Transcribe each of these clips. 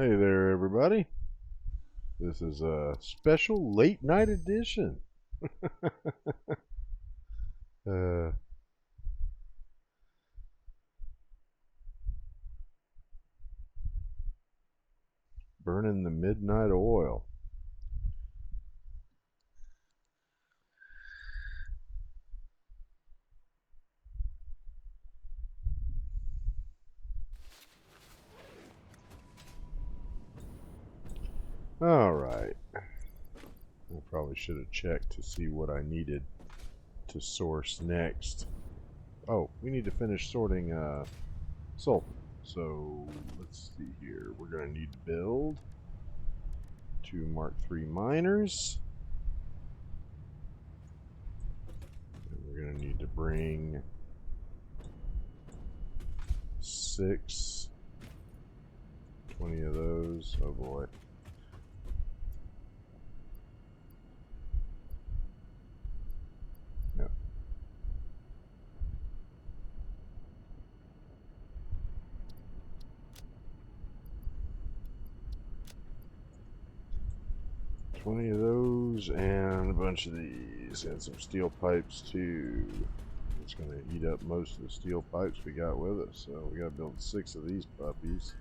Hey there, everybody. This is a special late night edition. uh, Burning the midnight oil. All right. I probably should have checked to see what I needed to source next. Oh, we need to finish sorting sulfur. So let's see here. We're going to need to build 2 Mark III miners. And we're going to need to bring 6, 20 of those. Oh boy. Yep. Twenty of those and a bunch of these and some steel pipes too. It's going to eat up most of the steel pipes we got with us, so we got to build 6 of these puppies.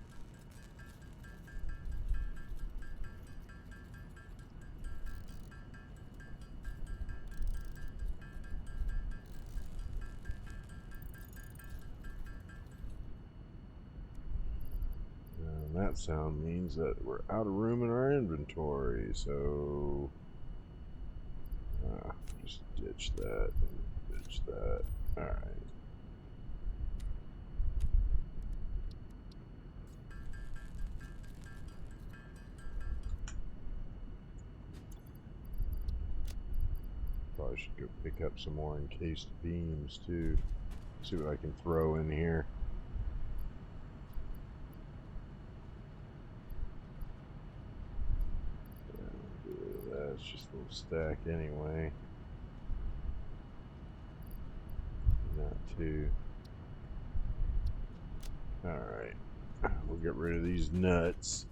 And that sound means that we're out of room in our inventory, so just ditch that and ditch that. Alright. Probably should go pick up some more encased beams too. See what I can throw in here. That's just a little stack anyway. Not too. Alright. We'll get rid of these nuts.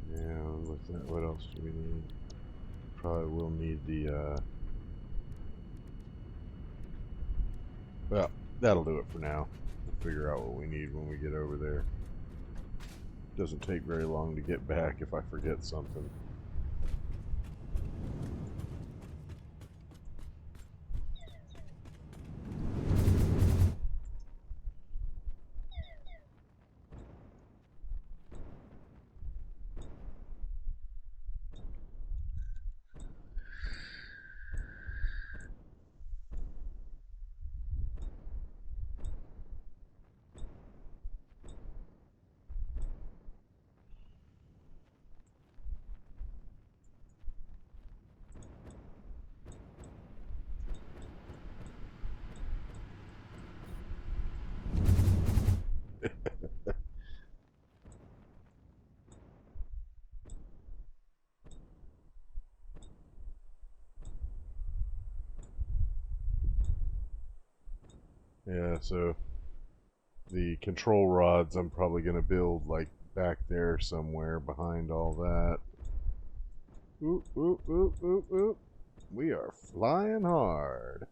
Yeah, with that, what else do we need? Probably will need the, well, that'll do it for now. We'll figure out what we need when we get over there. Doesn't take very long to get back if I forget something. Yeah, so the control rods I'm probably going to build like back there somewhere behind all that. Oop, oop, oop, oop, oop. We are flying hard.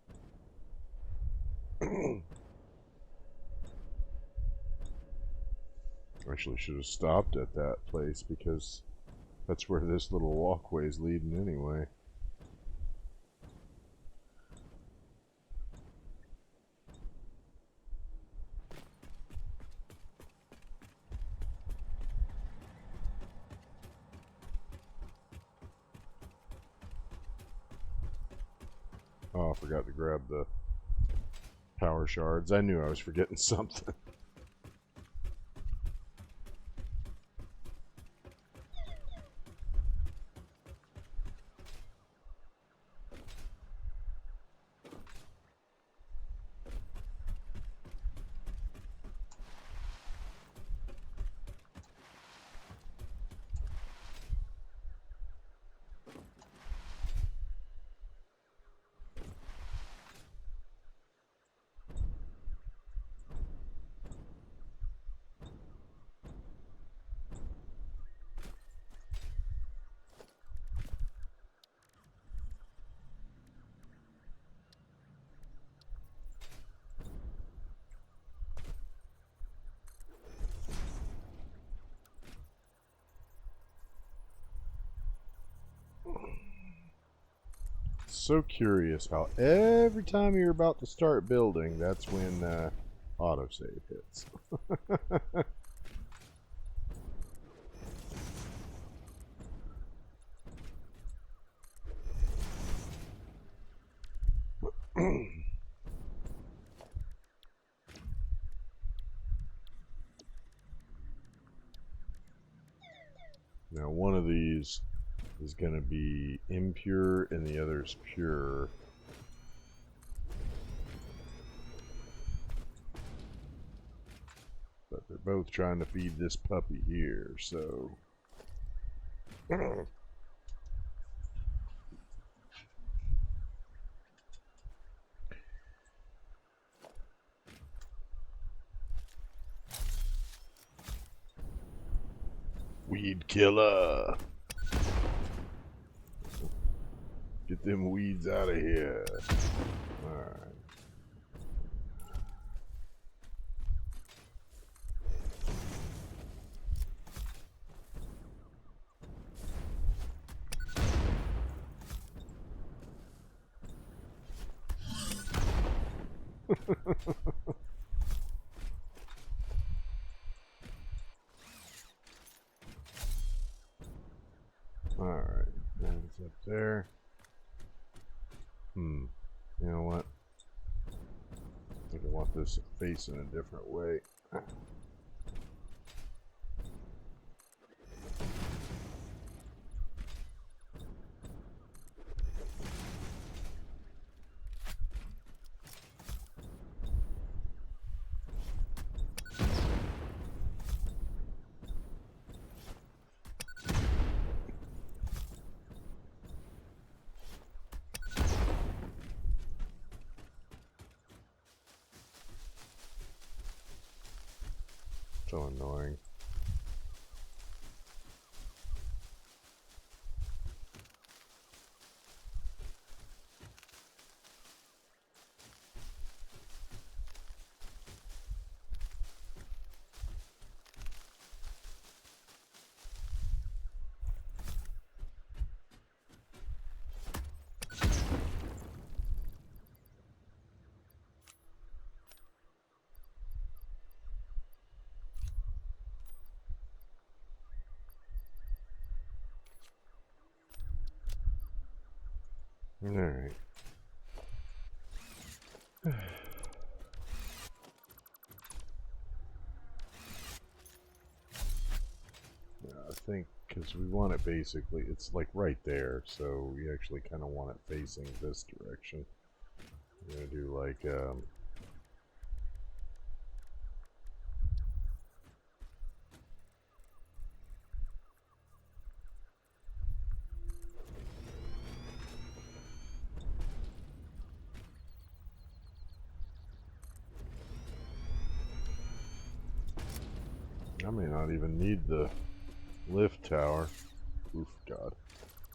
Actually should have stopped at that place because that's where this little walkway is leading anyway. Oh, I forgot to grab the power shards. I knew I was forgetting something. so curious how every time you're about to start building, that's when autosave hits. Now one of these is going to be impure and the other is pure. But they're both trying to feed this puppy here, so... Weed killer! Get them weeds out of here. Alright. Alright, that's up there. You know what? I think I want this facing a different way. So annoying. Alright. Yeah, I think because we want it basically, it's like right there, so we actually kind of want it facing this direction. We're going to do like, I may not even need the lift tower. Oof, God.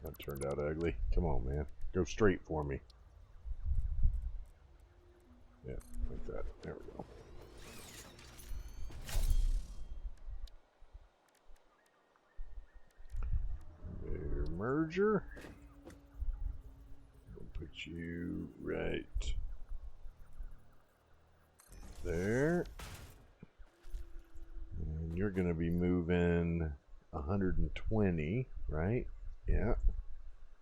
That turned out ugly. Come on, man. Go straight for me. Yeah, like that. There we go. Your merger. We'll put you right there. And you're going to be moving 120, right? Yeah.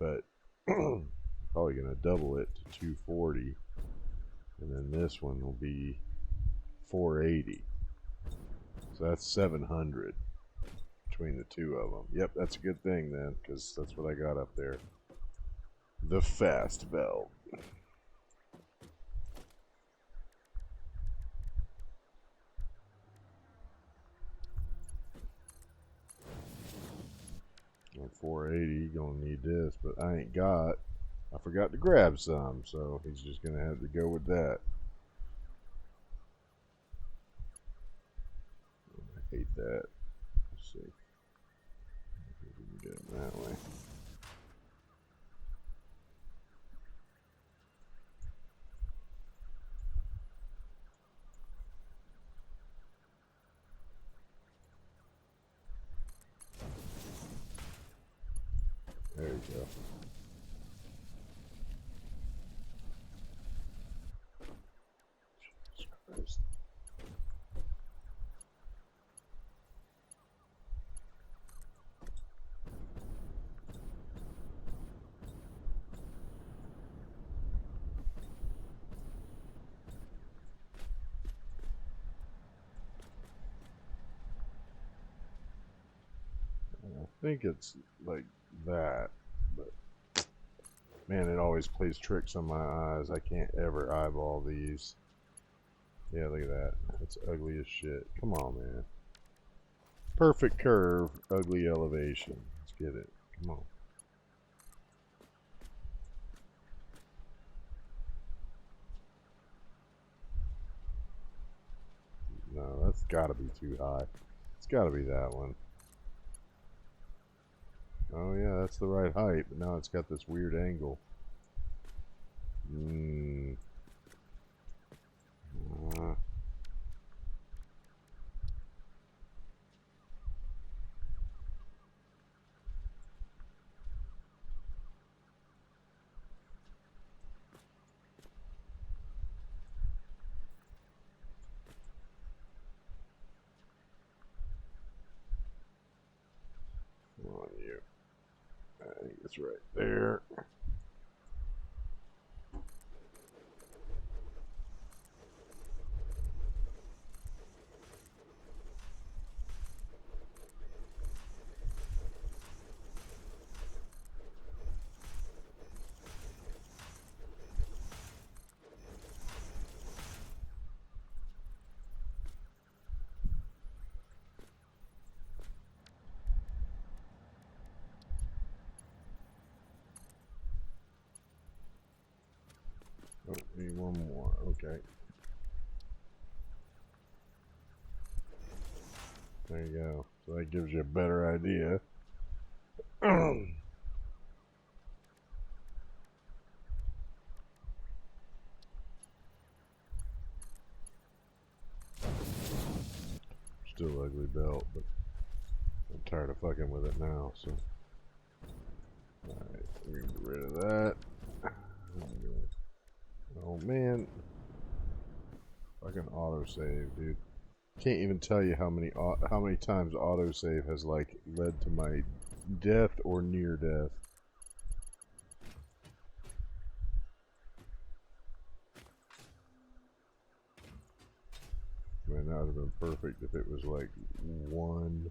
But probably going to double it to 240. And then this one will be 480. So that's 700 between the two of them. Yep, that's a good thing then, because that's what I got up there. The fast belt. At 480, gonna need this, but I ain't got. I forgot to grab some, so he's just gonna have to go with that. I hate that. Let's see. We can get him that way. There you go. think it's like that, but man, it always plays tricks on my eyes. I can't ever eyeball these. Yeah, look at that. It's ugly as shit. Come on, man. Perfect curve, ugly elevation. Let's get it. Come on. No, that's gotta be too high. It's gotta be that one. Oh yeah, that's the right height, but now it's got this weird angle. Uh, come on, you. I think it's right there. Oh, need one more. Okay. There you go. So that gives you a better idea. Still ugly belt, but I'm tired of fucking with it now, so. Alright, we're gonna get rid of that. Oh man. Fucking autosave, dude. Can't even tell you how many times autosave has like led to my death or near death. Man, that would have been perfect if it was like one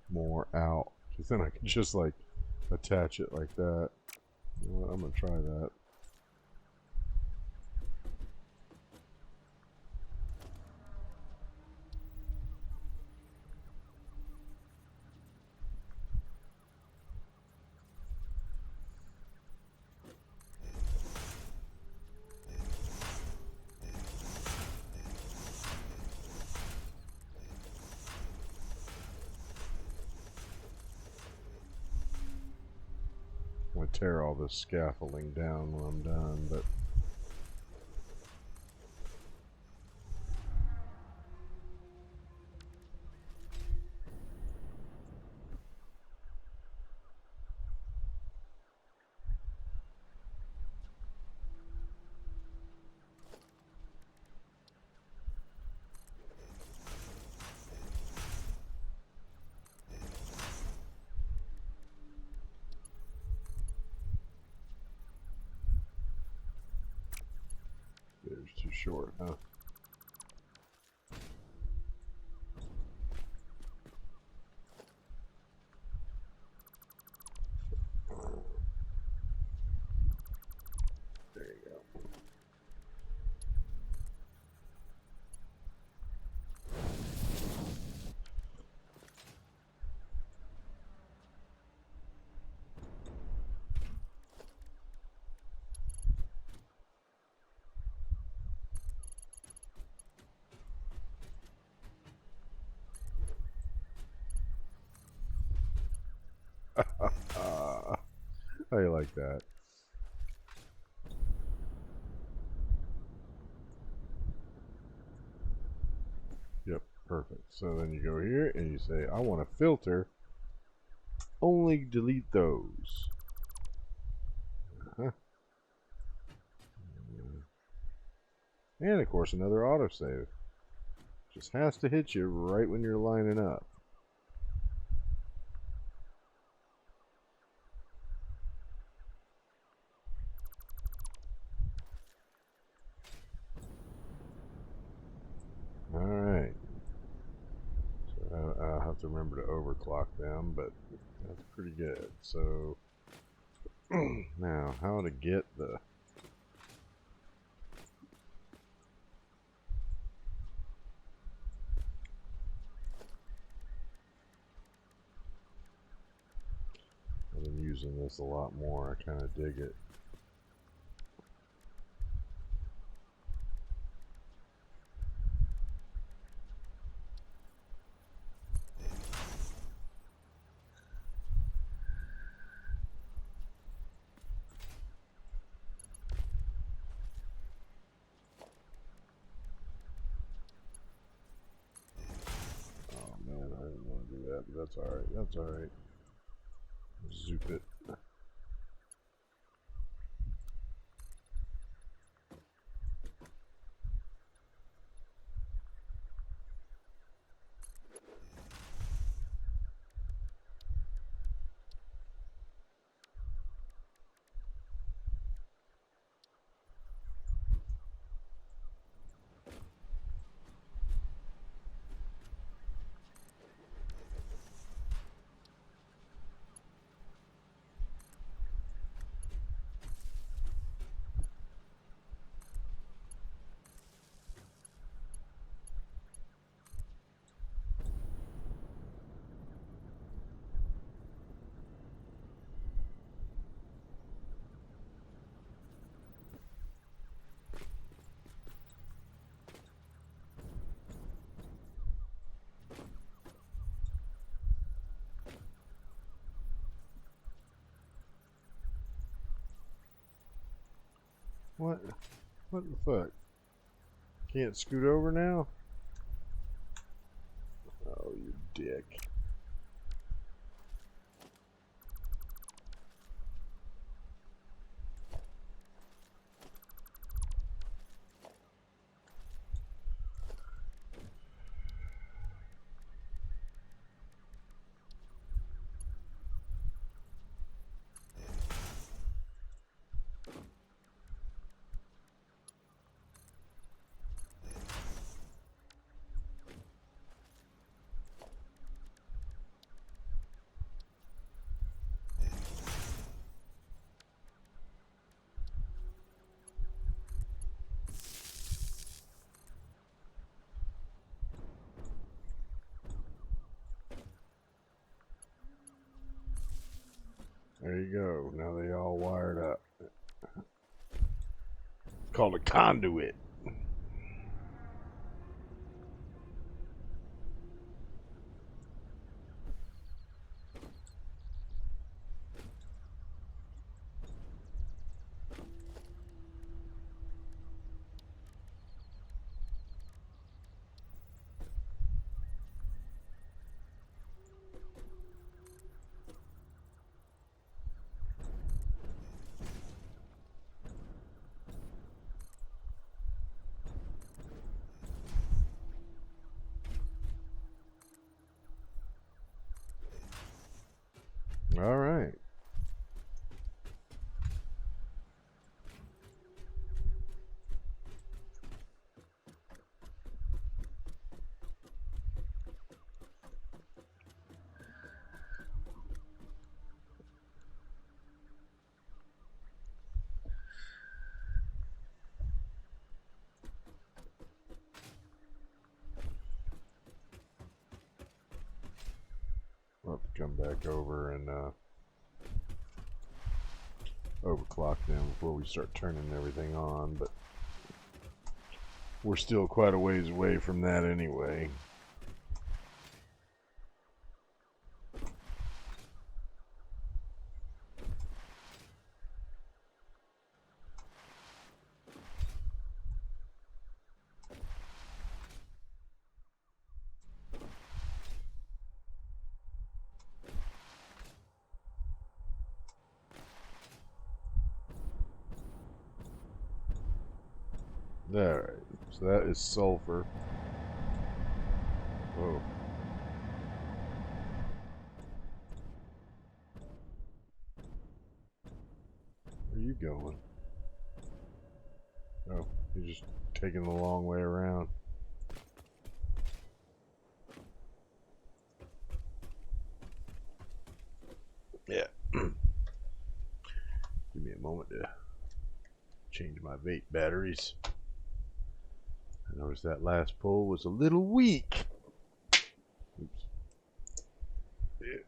more out. Because then I could just like attach it like that. You know what, I'm gonna try that. I'm gonna tear all this scaffolding down when I'm done, but it's too short, huh? There you go. How you like that? Yep, perfect. So then you go here and you say, I want to filter, only delete those. Uh-huh. And of course another autosave. Just has to hit you right when you're lining up. Alright. So I'll have to remember to overclock them, but that's pretty good. So now, how to get the... I've been using this a lot more. I kind of dig it. Oh man, I didn't want to do that, but that's alright. That's alright. Zoop it. What? What the fuck? Can't scoot over now? Oh, you dick. There you go. Now they all wired up. It's called a conduit. All right. I'll have to come back over and overclock them before we start turning everything on, but we're still quite a ways away from that anyway. Alright, so that is sulfur. Whoa. Where are you going? Oh, you're just taking the long way around. Yeah. Give me a moment to change my vape batteries. I noticed that last pull was a little weak. Oops. Yeah.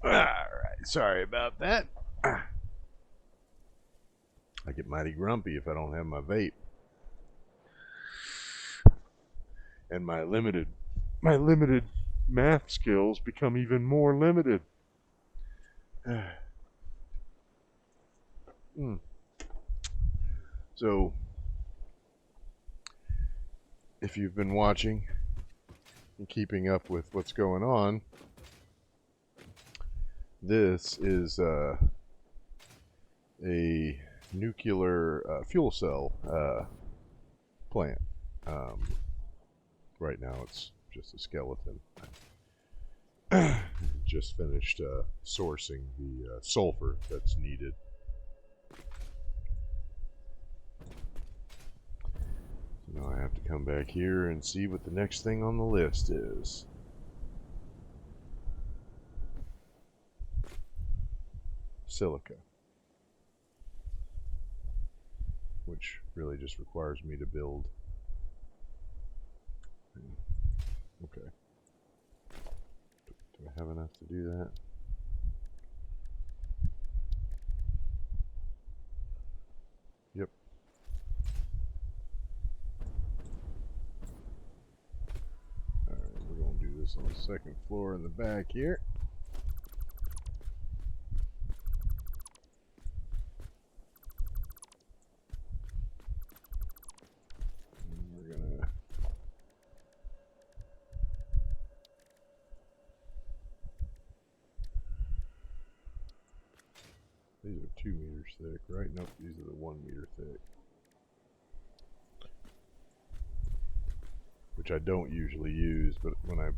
Alright, sorry about that. I get mighty grumpy if I don't have my vape. And my limited math skills become even more limited. So, if you've been watching and keeping up with what's going on, this is a nuclear fuel cell plant. Right now it's just a skeleton. Just finished sourcing the sulfur that's needed. So now I have to come back here and see what the next thing on the list is. Silica. Which really just requires me to build. Okay. Do I have enough to do that? Yep. Alright, we're going to do this on the second floor in the back here. These are 2 meters thick, right? Nope, these are the 1 meter thick. Which I don't usually use, but when I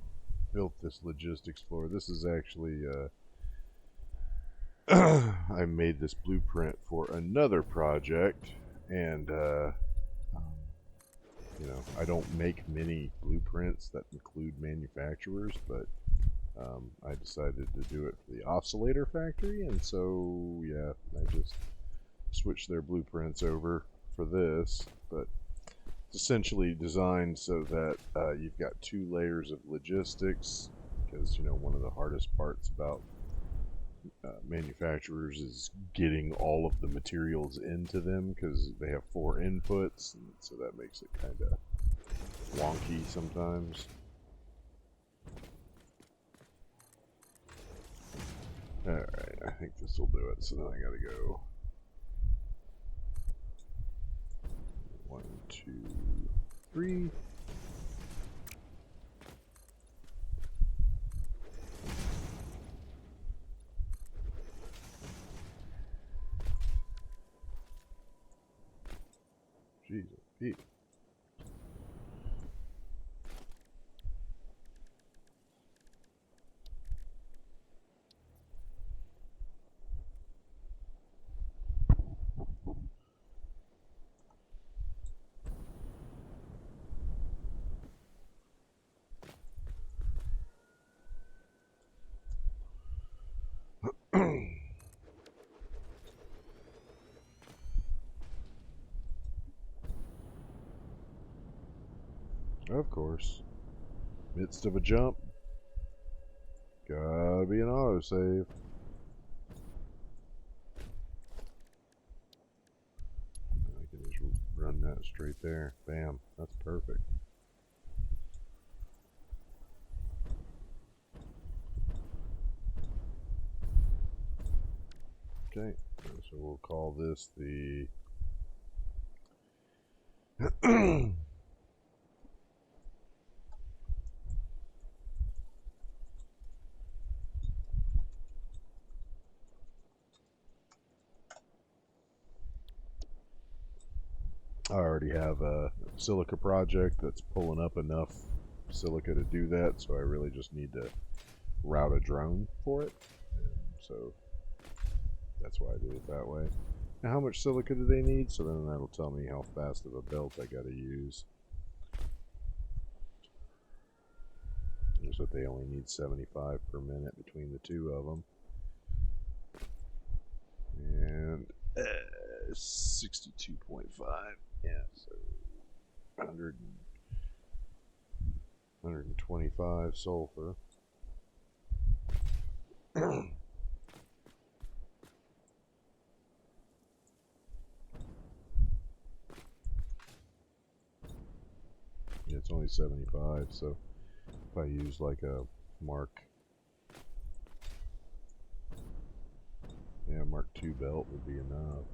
built this logistics floor, this is actually, I made this blueprint for another project, and, you know, I don't make many blueprints that include manufacturers, but I decided to do it for the oscillator factory, and so yeah, I just switched their blueprints over for this, but it's essentially designed so that you've got 2 layers of logistics, because, you know, one of the hardest parts about manufacturers is getting all of the materials into them, because they have 4 inputs, and so that makes it kind of wonky sometimes. Alright, I think this will do it, so then I gotta go 1, 2, 3. Jesus, Pete. Of course. Midst of a jump. Gotta be an autosave. I can just run that straight there. Bam. That's perfect. Okay, so we'll call this the I already have a silica project that's pulling up enough silica to do that, so I really just need to route a drone for it. And so that's why I did it that way. Now, how much silica do they need? So then that'll tell me how fast of a belt I gotta use. There's that they only need 75 per minute between the two of them. And 62.5. Yeah, so 125 sulfur. Yeah, it's only 75, so if I use like a Mark 2 belt would be enough.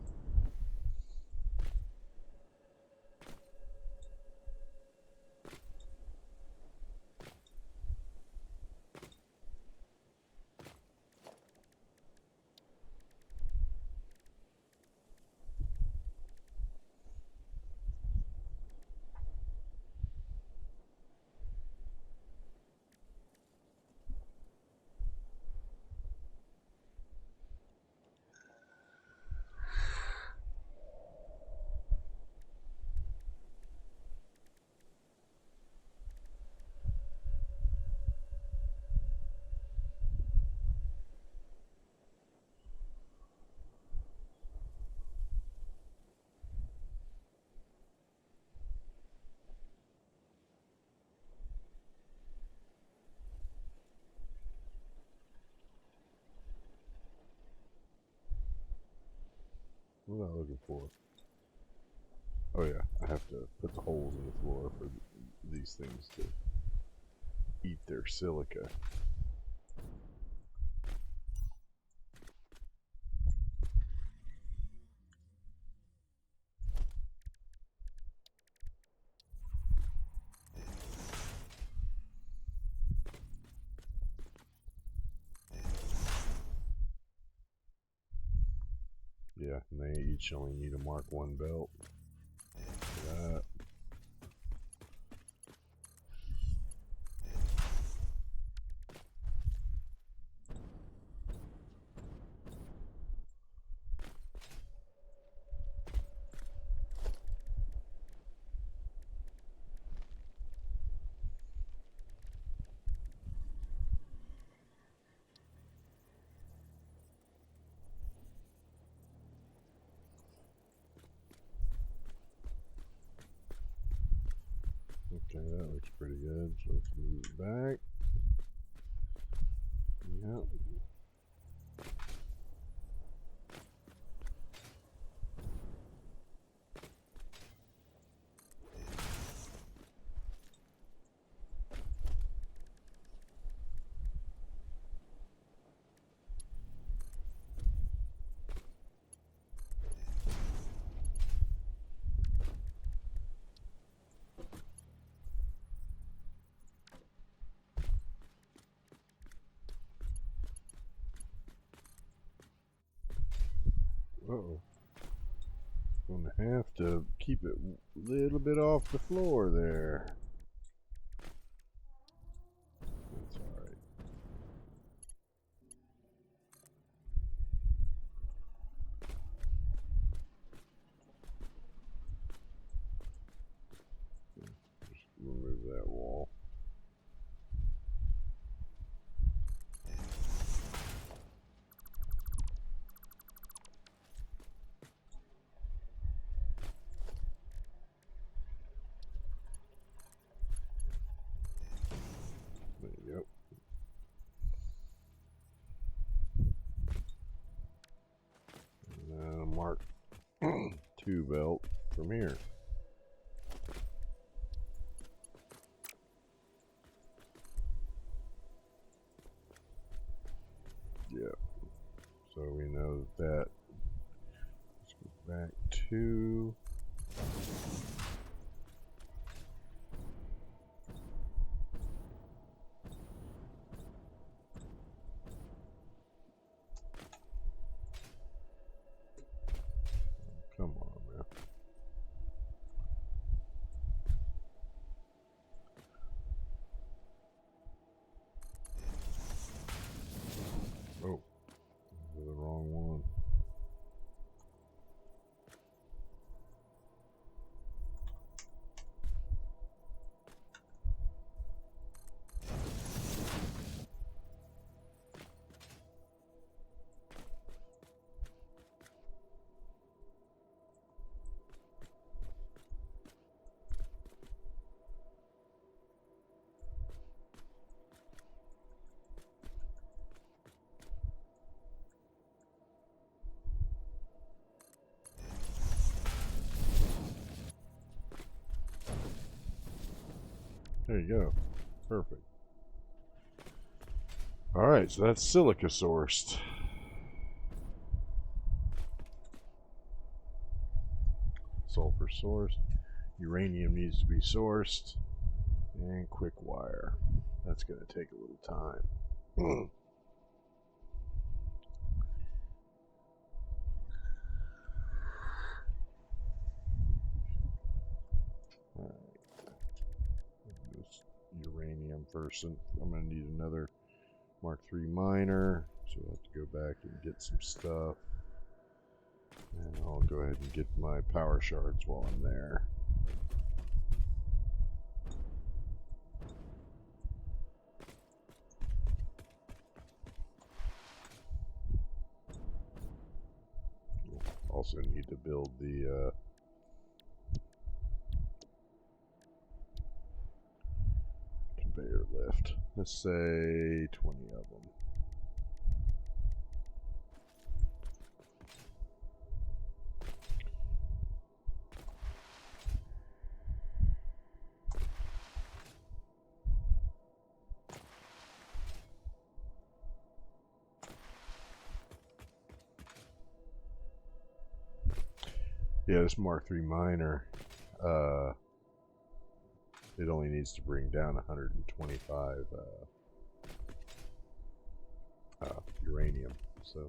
What am I looking for? Oh yeah, I have to put the holes in the floor for these things to eat their silica. Yeah, and they each only need a Mark 1 belt. For that. Okay, that looks pretty good. So let's move it back. Yep. Uh-oh. Gonna have to keep it a little bit off the floor there. That's alright. Just remove that wall. There you go. And then a Mark 2 belt from here. Yeah. So So we know that. Let's go back to. Come on, man. Oh, the wrong one. There you go. Perfect. Alright, so that's silica sourced. Sulfur sourced. Uranium needs to be sourced. And quick wire. That's going to take a little time. This uranium first. I'm going to need another Mark III miner, so I'll have to go back and get some stuff. And I'll go ahead and get my power shards while I'm there. Also need to build the conveyor lift. Let's say 20 of them. Yeah, this Mark III miner, it only needs to bring down 125 uranium. So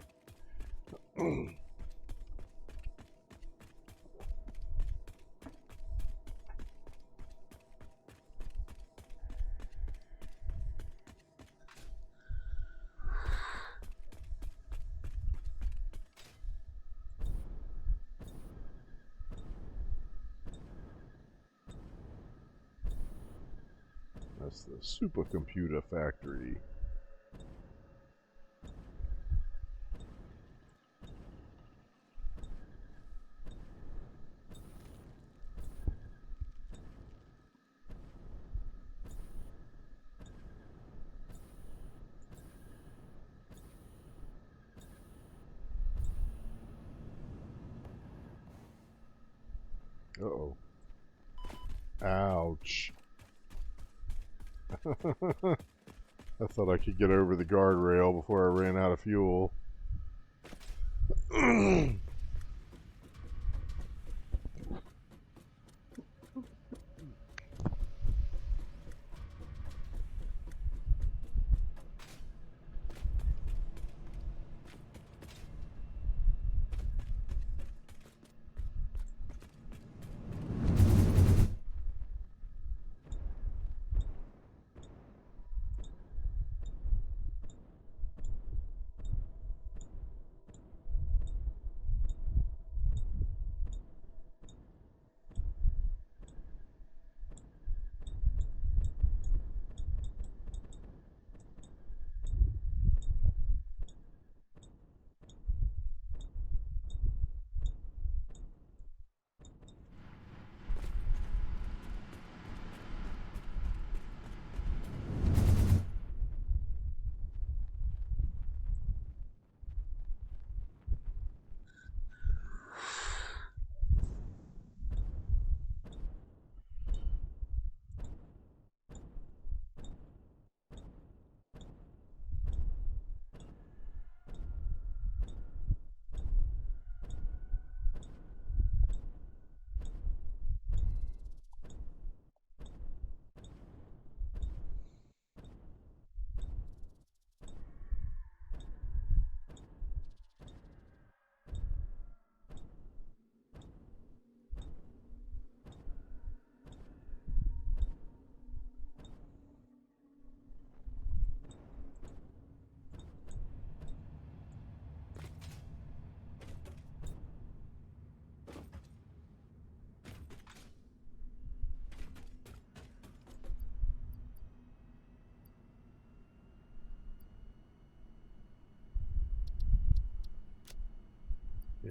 that's the supercomputer factory. Uh-oh. Ouch. I thought I could get over the guardrail before I ran out of fuel.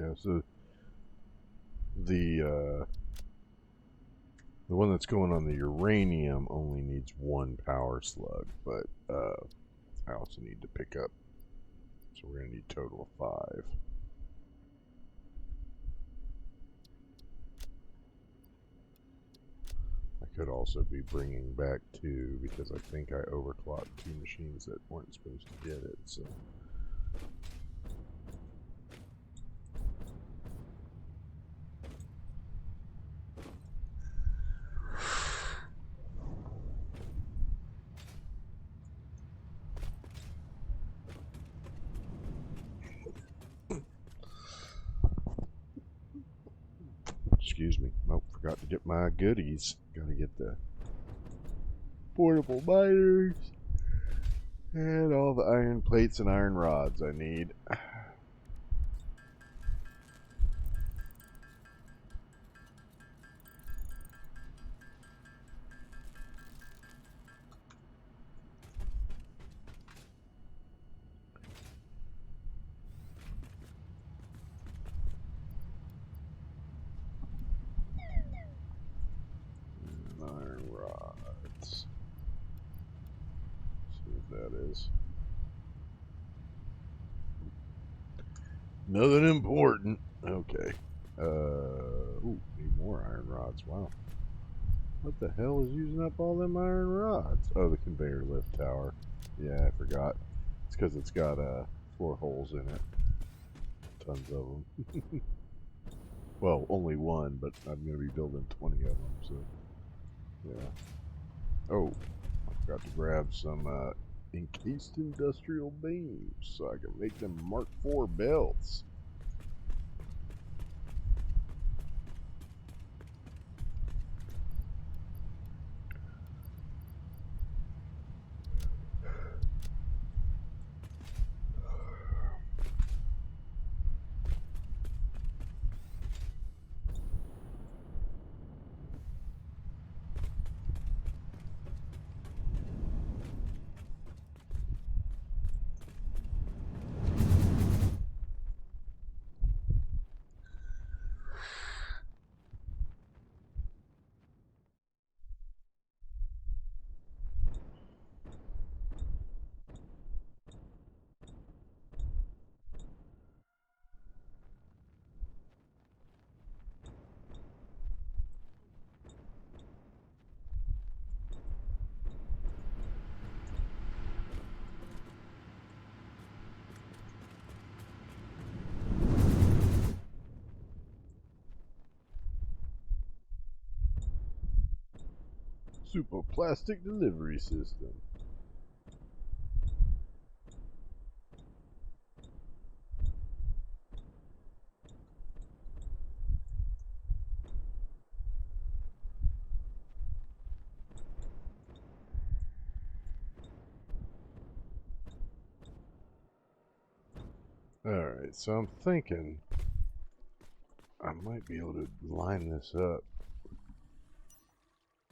Yeah, so the one that's going on the uranium only needs one power slug, but I also need to pick up, so we're going to need a total of 5. I could also be bringing back 2 because I think I overclocked 2 machines that weren't supposed to get it, so... Excuse me. Oh, forgot to get my goodies. Gotta get the portable miners and all the iron plates and iron rods I need. And iron rods. See what that is. Nothing important. Okay. Ooh, need more iron rods. Wow. What the hell is using up all them iron rods? Oh, the conveyor lift tower. Yeah, I forgot. It's because it's got 4 holes in it. Tons of them. Well, only 1, but I'm going to be building 20 of them, so... Yeah. Oh, I forgot to grab some encased industrial beams so I can make them Mark IV belts. Super plastic delivery system. Alright, so I'm thinking I might be able to line this up.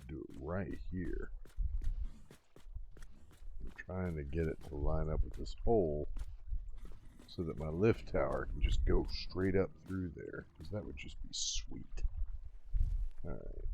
Do it right here. I'm trying to get it to line up with this hole so that my lift tower can just go straight up through there, because that would just be sweet. Alright.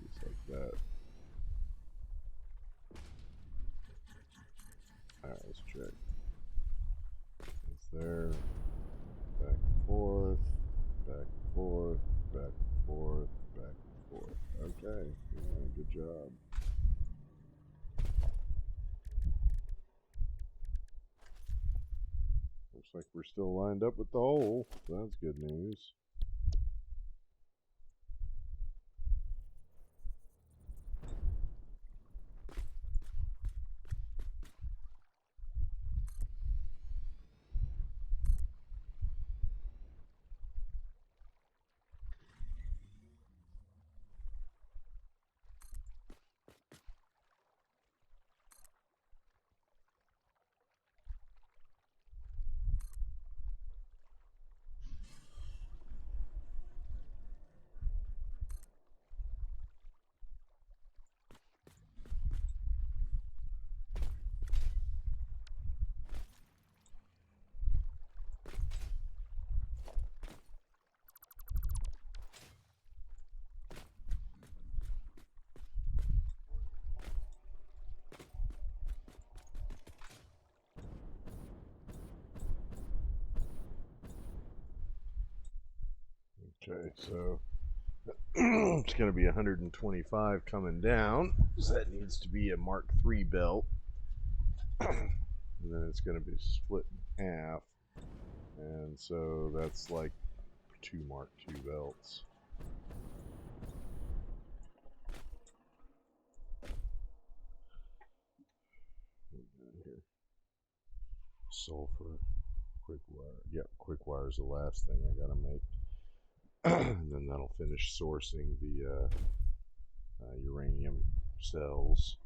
Just like that. Alright, let's check. It's there. Back and forth. Back and forth. Back and forth. Back and forth. Okay. Yeah, good job. Looks like we're still lined up with the hole. So that's good news. Okay, so it's going to be 125 coming down. So that needs to be a Mark III belt. And then it's going to be split in half. And so that's like 2 Mark II belts. Here. Sulfur, quick wire. Yep, quick wire is the last thing I gotta make. And then that'll finish sourcing the uranium cells.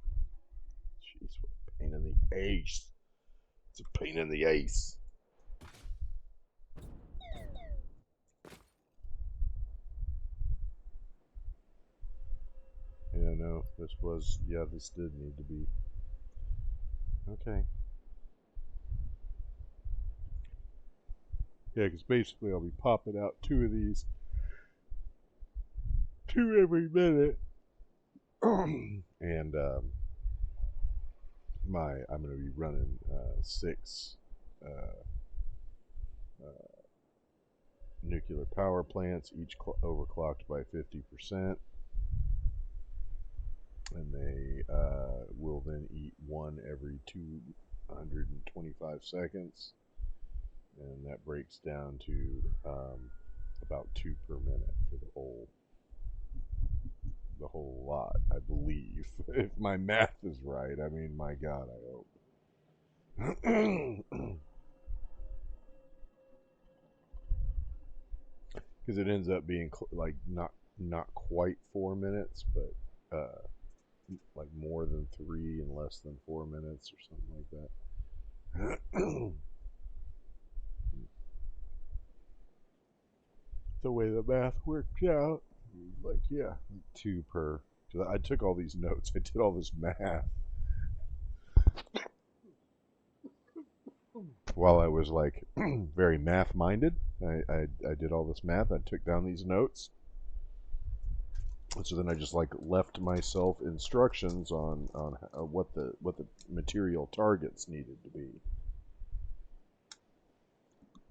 Jeez, what a pain in the ace. It's a pain in the ace. Yeah, no, this did need to be. Okay. Yeah, because basically I'll be popping out 2 of these. 2 every minute. And I'm going to be running 6 nuclear power plants, each overclocked by 50%. And they will then eat 1 every 225 seconds. And that breaks down to about 2 per minute for the whole lot, I believe. If my math is right, I mean, my God, I hope. Because it ends up being like not quite 4 minutes, but like more than 3 and less than 4 minutes or something like that. The way the math worked out, like, yeah, 2 per. I took all these notes. I did all this math while I was like very math minded. I did all this math. I took down these notes. And so then I just like left myself instructions on what the material targets needed to be.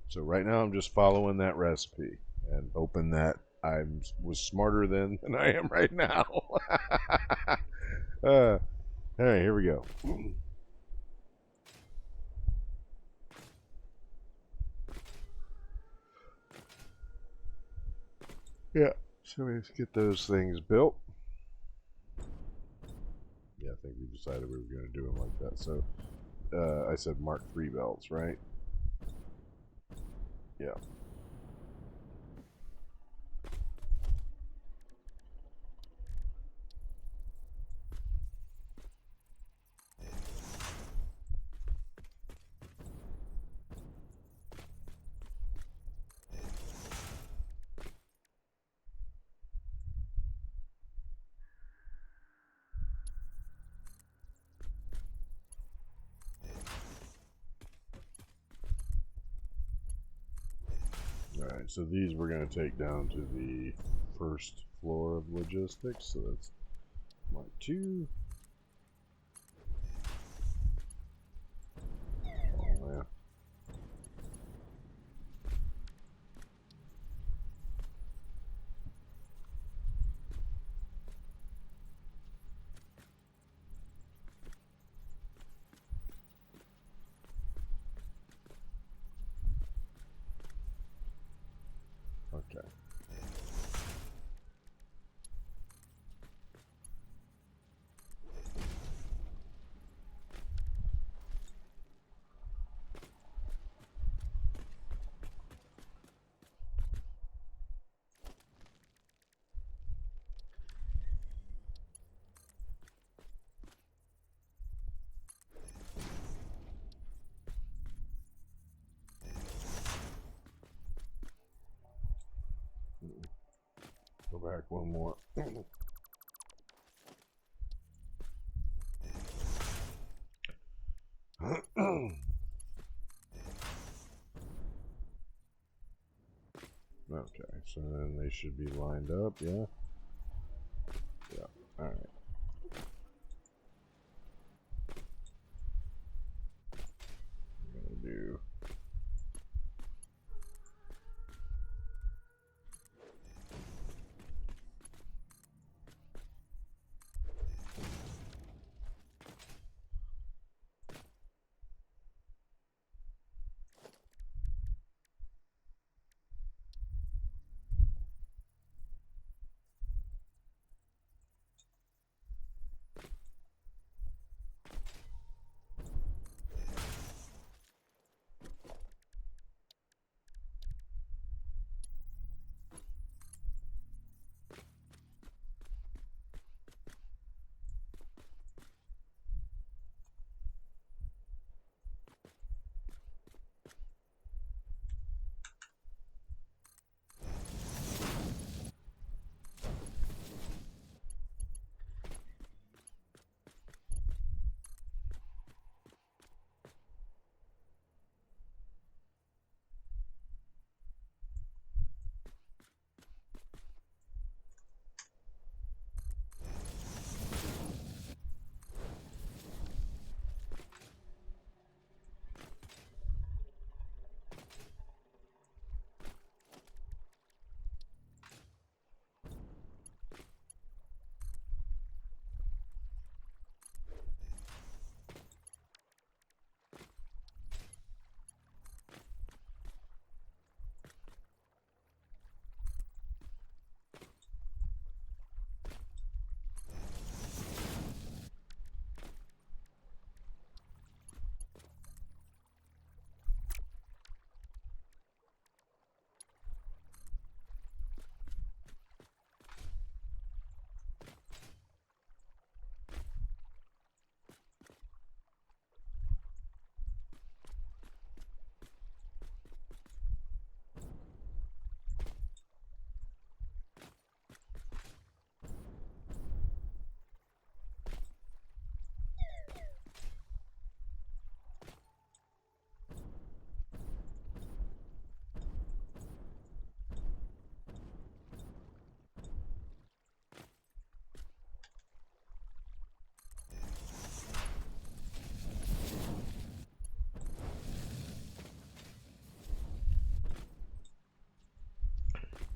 So right now I'm just following that recipe and hoping that I was smarter than I am right now. All right, here we go. Yeah, so let's get those things built. Yeah, I think we decided we were going to do them like that. So I said Mark III belts, right? Yeah. Alright, so these we're going to take down to the first floor of logistics. So that's Mark II. Oh, yeah. Okay. Go back one more. Okay, so then they should be lined up, yeah? Yeah, alright. I'm gonna do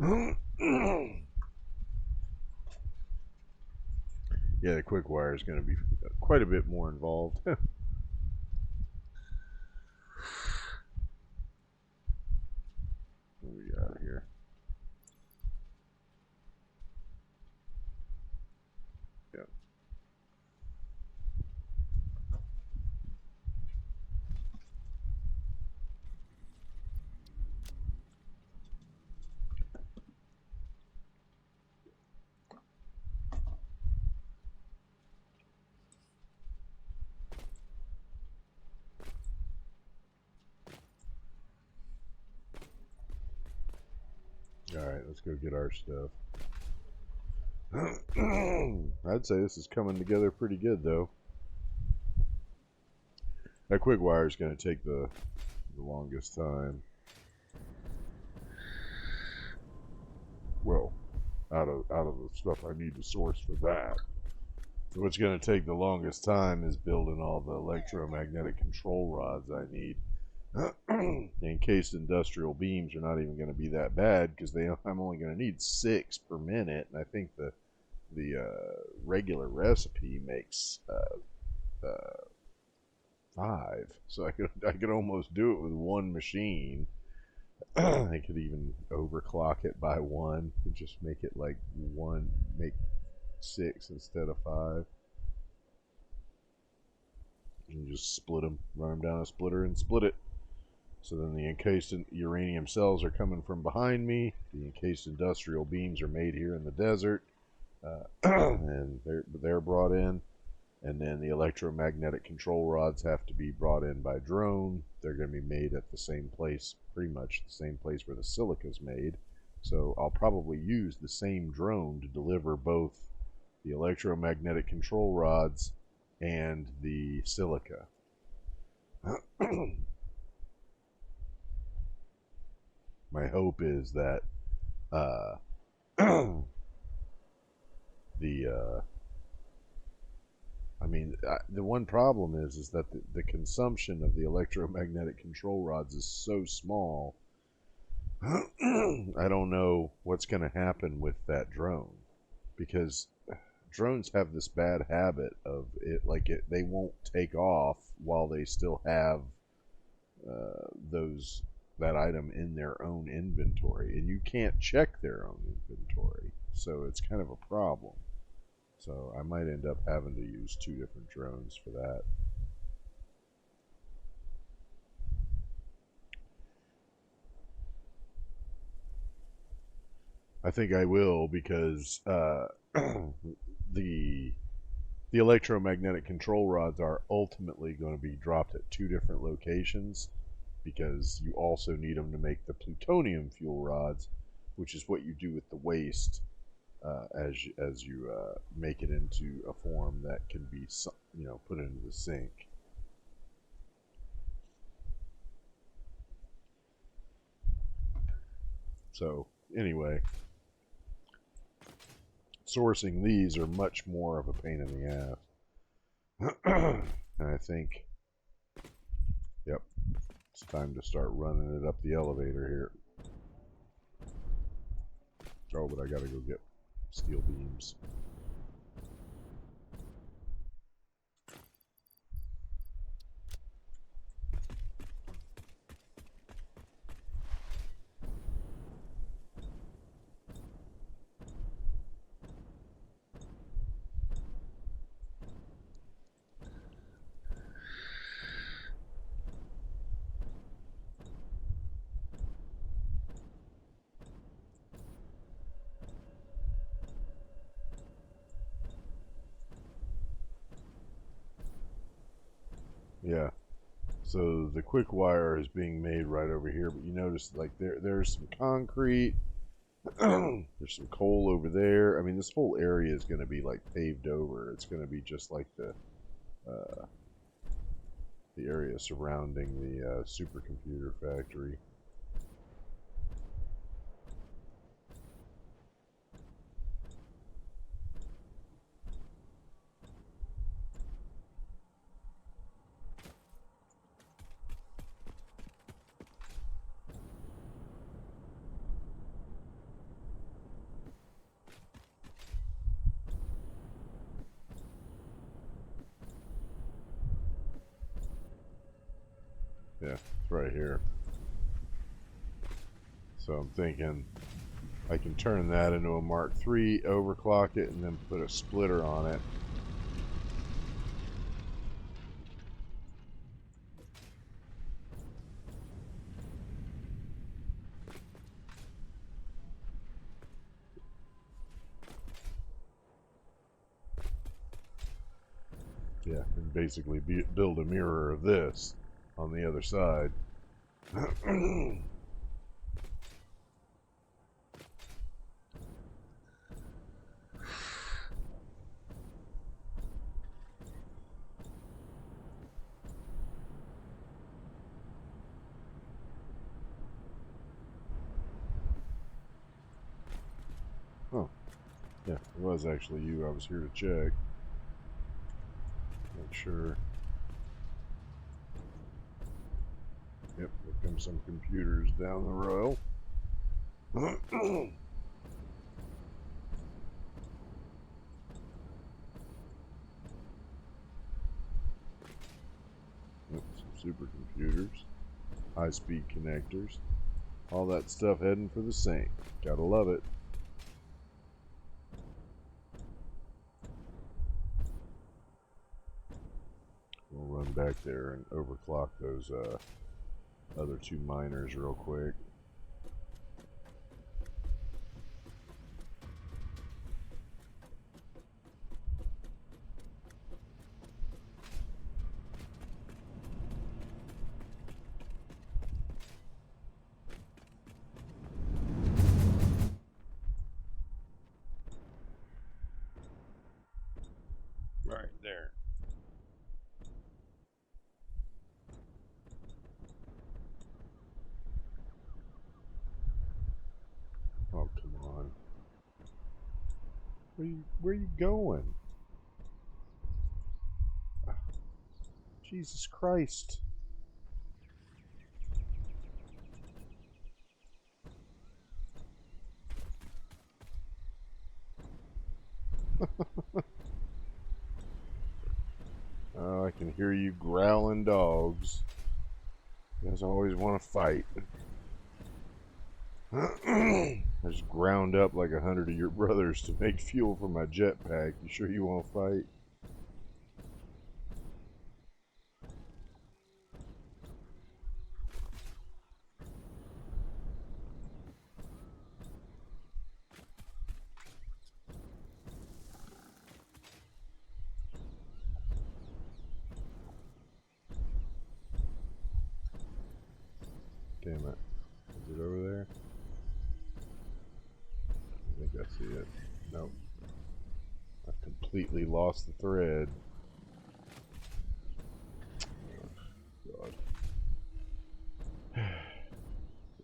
Yeah, the quick wire is going to be quite a bit more involved. What we got here? Yeah. Alright, let's go get our stuff. I'd say this is coming together pretty good, though. That quick wire is going to take the longest time. Well, out of the stuff I need to source for that. So what's going to take the longest time is building all the electromagnetic control rods I need. The encased industrial beams are not even going to be that bad because I'm only going to need 6 per minute, and I think the regular recipe makes 5. So I could almost do it with one machine. I could even overclock it by 1 and just make it like 1, make 6 instead of 5. And just split them, run them down a splitter and split it. So then the encased uranium cells are coming from behind me. The encased industrial beams are made here in the desert, and they're brought in. And then the electromagnetic control rods have to be brought in by drone. They're going to be made at the same place, pretty much the same place where the silica is made. So I'll probably use the same drone to deliver both the electromagnetic control rods and the silica. My hope is that the one problem is that the consumption of the electromagnetic control rods is so small. I don't know what's going to happen with that drone, because drones have this bad habit of they won't take off while they still have that item in their own inventory, and you can't check their own inventory, so it's kind of a problem. So I might end up having to use 2 different drones for that. I think I will, because the electromagnetic control rods are ultimately going to be dropped at 2 different locations, because you also need them to make the plutonium fuel rods, which is what you do with the waste as you make it into a form that can be put into the sink. So anyway, sourcing these are much more of a pain in the ass. And I think, yep, it's time to start running it up the elevator here. Oh, but I gotta go get steel beams. Yeah. So the quick wire is being made right over here, but you notice like there's some concrete, there's some coal over there. I mean, this whole area is going to be like paved over. It's going to be just like the area surrounding the supercomputer factory. Yeah, it's right here. So I'm thinking I can turn that into a Mark III, overclock it, and then put a splitter on it. Yeah, and basically build a mirror of this on the other side. Oh, yeah, it was actually you. I was here to check. Make sure. Yep, here come some computers down the row. Yep, some supercomputers, high-speed connectors, all that stuff heading for the sink. Gotta love it. We'll run back there and overclock those other two miners real quick. Right there. Oh, come on. Where you going? Jesus Christ. Oh, I can hear you growling dogs. You guys always want to fight. I just ground up like 100 of your brothers to make fuel for my jetpack. You sure you want to fight? Damn it. Is it over there? I think I see it. Nope. I've completely lost the thread. Oh, God.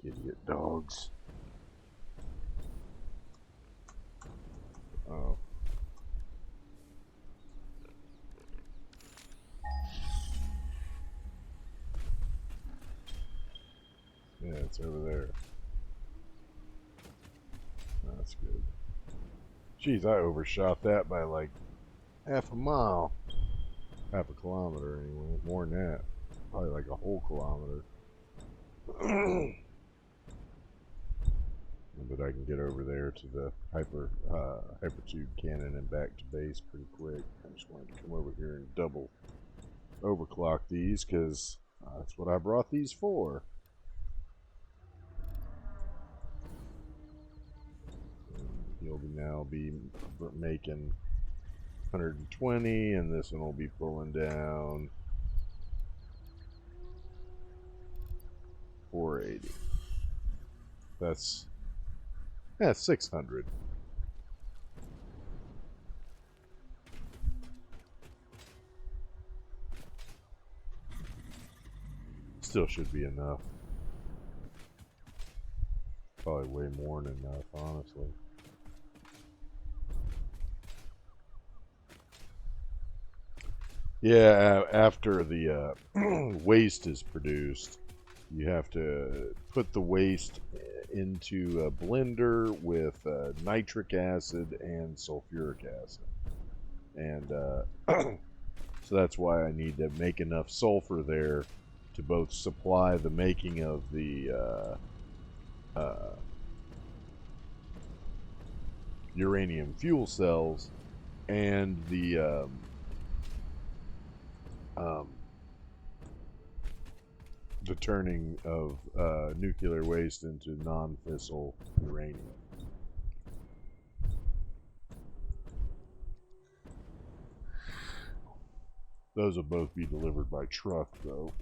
Idiot dogs. Oh. Yeah, it's over there. That's good. Jeez, I overshot that by like half a mile. Half a kilometer anyway. More than that. Probably like a whole kilometer. But I can get over there to the hypertube cannon and back to base pretty quick. I just wanted to come over here and double overclock these because that's what I brought these for. And he'll now be making 120, and this one will be pulling down 480. That's 600. Still should be enough. Probably way more than enough, honestly. Yeah, after the waste is produced, you have to put the waste into a blender with nitric acid and sulfuric acid. And so that's why I need to make enough sulfur there to both supply the making of the uranium fuel cells and the turning of nuclear waste into non-fissile uranium. Those will both be delivered by truck, though.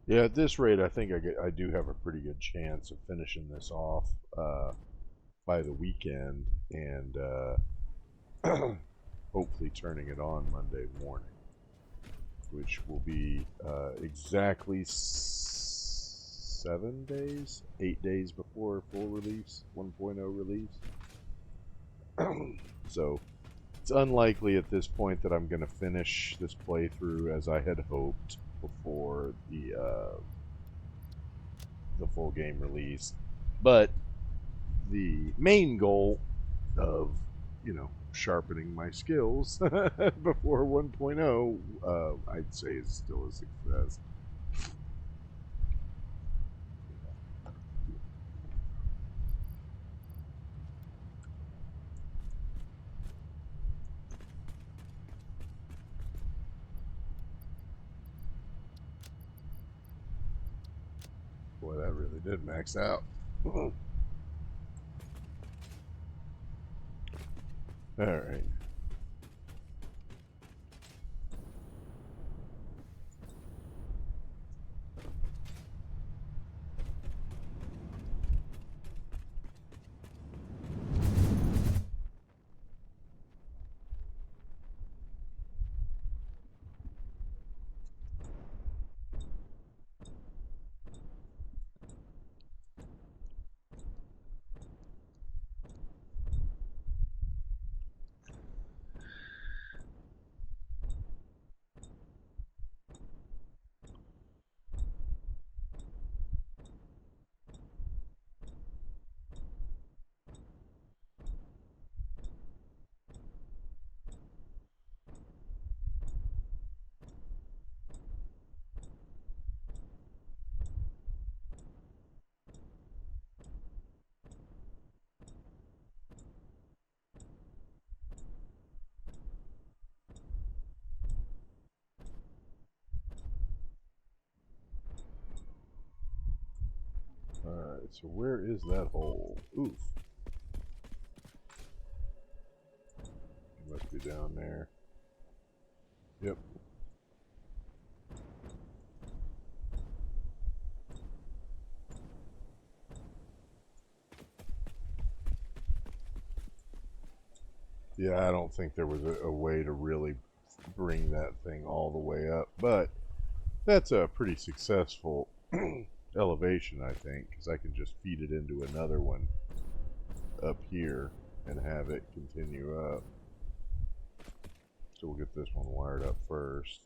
Yeah, at this rate, I think I do have a pretty good chance of finishing this off by the weekend and hopefully turning it on Monday morning, which will be exactly 7 days, 8 days before full release, 1.0 release. So it's unlikely at this point that I'm going to finish this playthrough as I had hoped before the full game release, but the main goal of sharpening my skills before 1.0 I'd say is still a success. Boy, that really did max out. All right. Alright, so where is that hole? Oof. It must be down there. Yep. Yeah, I don't think there was a way to really bring that thing all the way up, but that's a pretty successful elevation, I think, because I can just feed it into another one up here and have it continue up. So we'll get this one wired up first.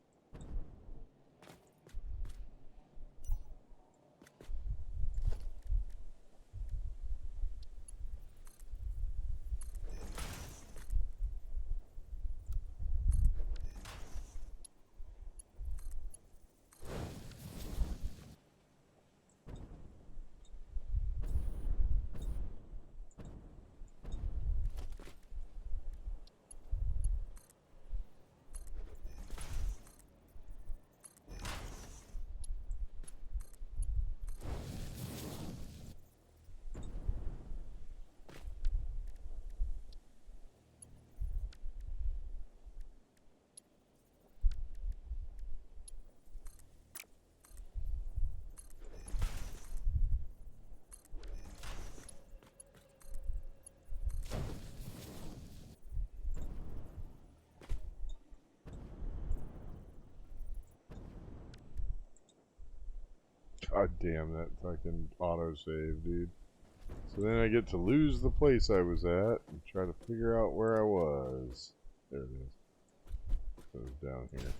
God damn that fucking autosave, dude. So then I get to lose the place I was at and try to figure out where I was. There it is. So it was down here.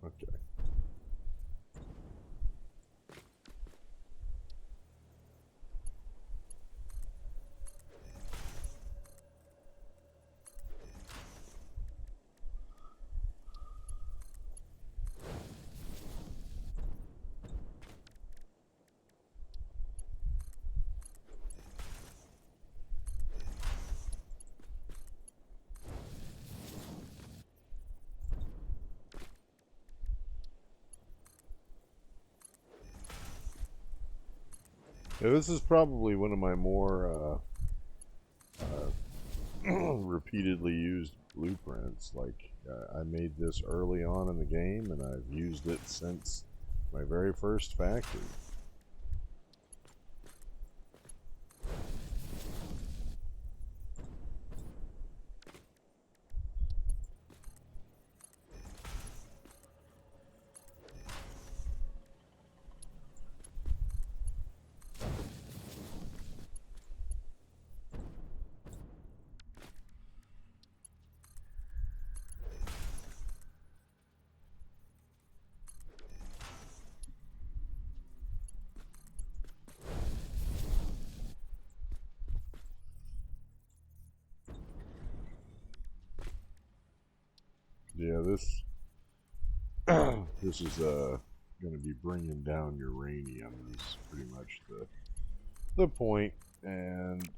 Okay. Yeah, this is probably one of my more repeatedly used blueprints. Like, I made this early on in the game, and I've used it since my very first factory. Yeah, this is going to be bringing down uranium is pretty much the point and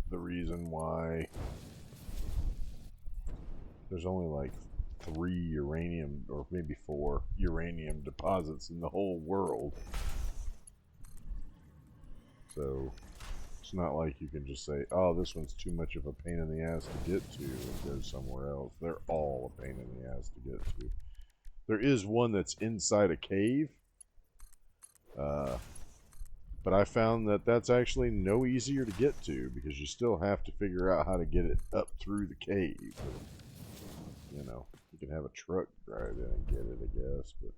the reason why there's only like 3 uranium or maybe 4 uranium deposits in the whole world. So it's not like you can just say, oh, this one's too much of a pain in the ass to get to and go somewhere else. They're all a pain in the ass to get to. There is one that's inside a cave, but I found that that's actually no easier to get to because you still have to figure out how to get it up through the cave. You know, you can have a truck drive in and get it, I guess, but...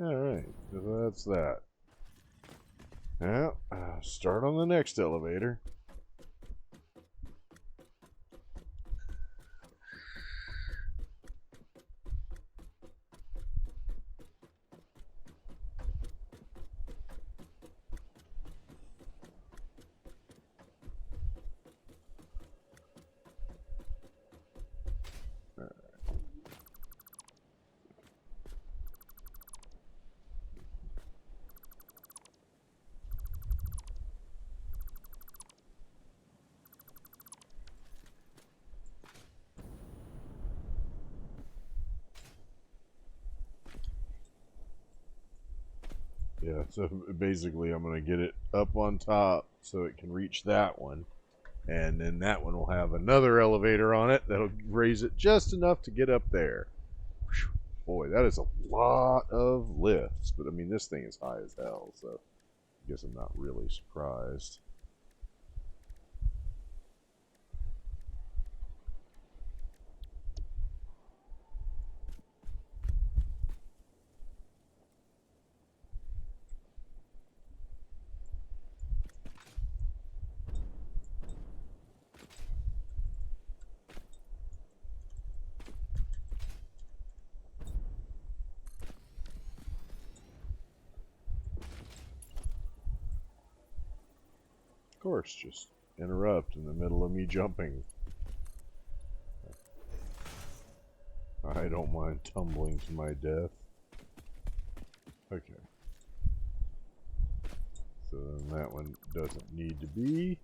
Alright, so that's that. Now, start on the next elevator. Yeah, so basically I'm going to get it up on top so it can reach that one. And then that one will have another elevator on it that'll raise it just enough to get up there. Whew. Boy, that is a lot of lifts. But I mean, this thing is high as hell, so I guess I'm not really surprised. course, just interrupt in the middle of me jumping. I don't mind tumbling to my death. Okay. So then that one doesn't need to be.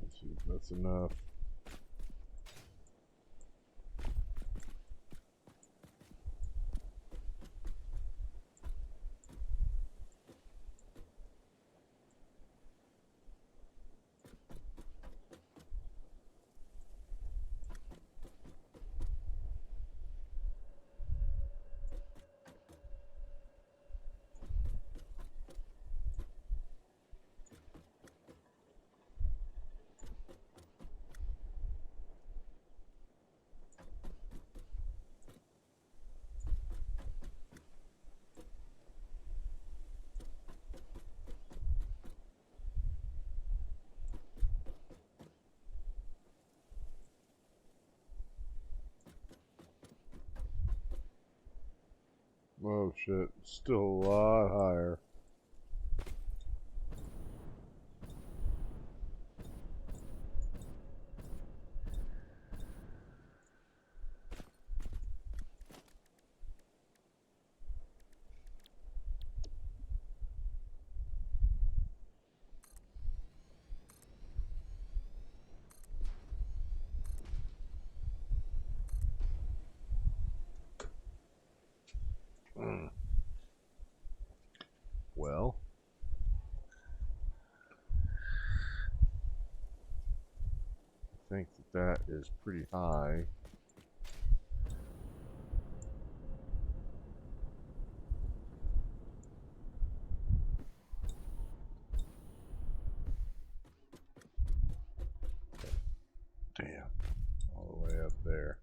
Let's see if that's enough. Oh shit, still a lot higher. Well, I think that is pretty high. Damn, all the way up there.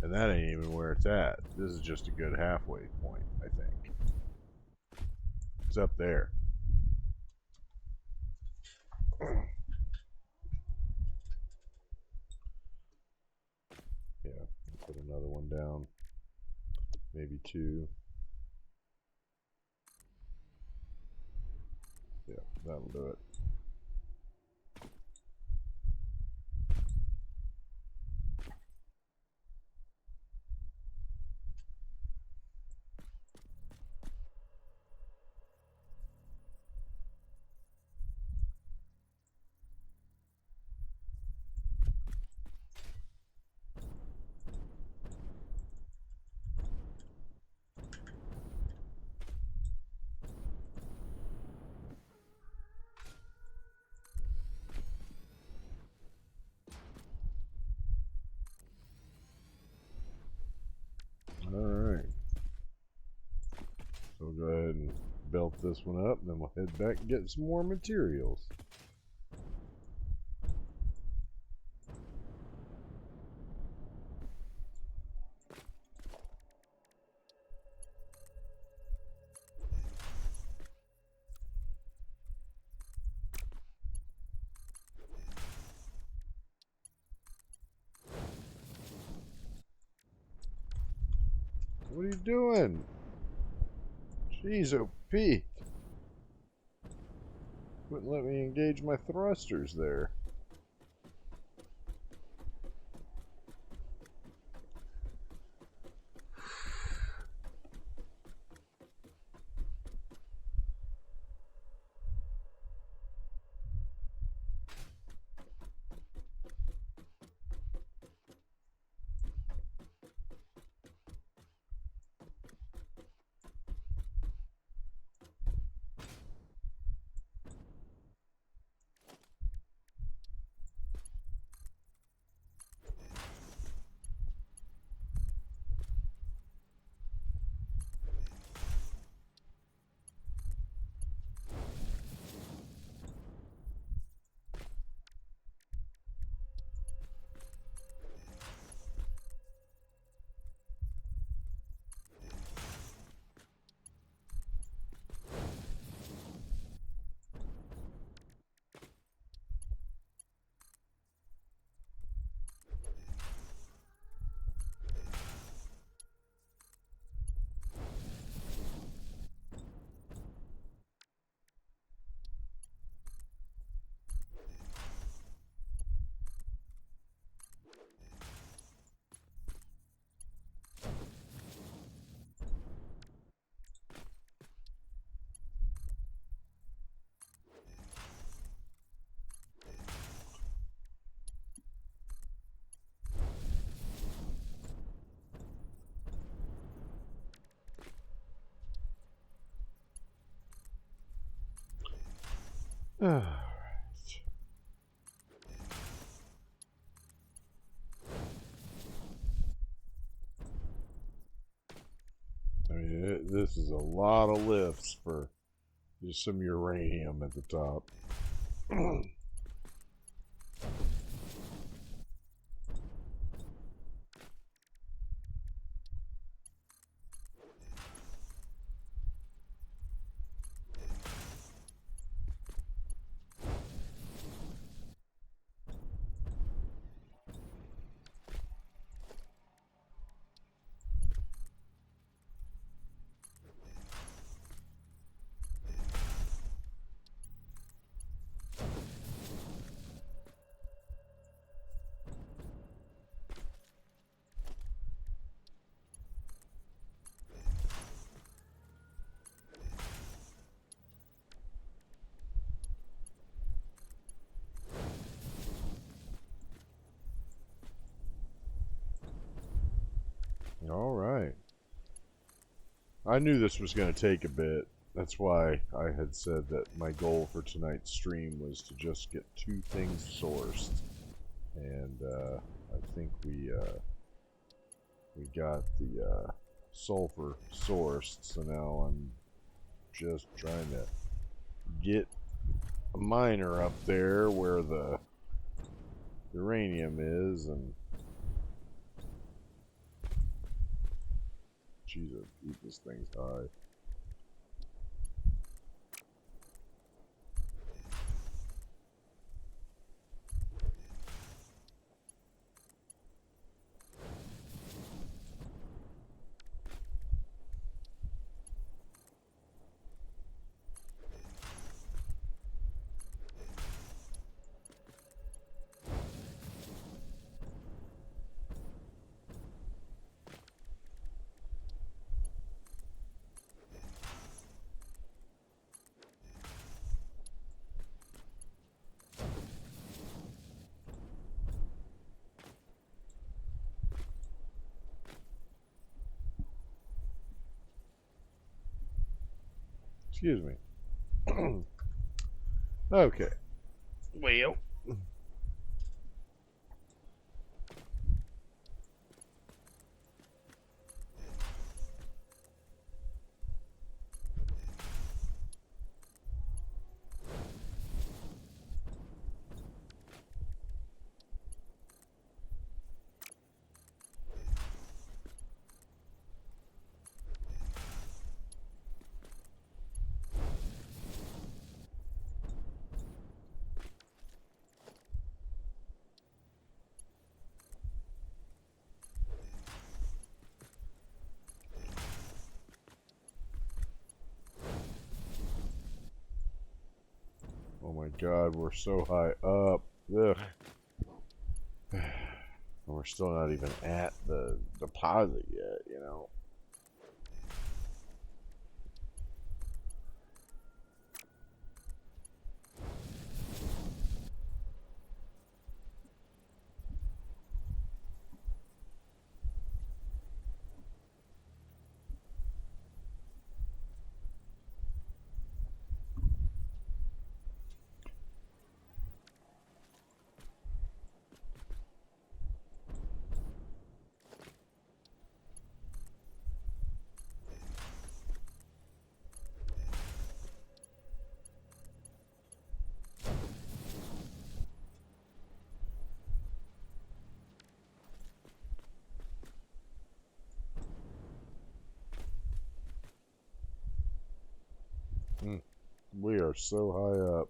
And that ain't even where it's at. This is just a good halfway point, I think. It's up there. Yeah, put another one down. Maybe two. Yeah, that'll do it. Alright. So we'll go ahead and belt this one up, and then we'll head back and get some more materials. What are you doing? Jeez, oh Pete. Wouldn't let me engage my thrusters there. Alright. I mean, this is a lot of lifts for just some uranium at the top. All right. I knew this was going to take a bit. That's why I had said that my goal for tonight's stream was to just get 2 things sourced. And I think we got the sulfur sourced, so now I'm just trying to get a miner up there where the uranium is, and Jesus, keep this thing's high. Excuse me. Okay. Well. Oh my God, we're so high up. Ugh. And we're still not even at the deposit yet, you know. We are so high up.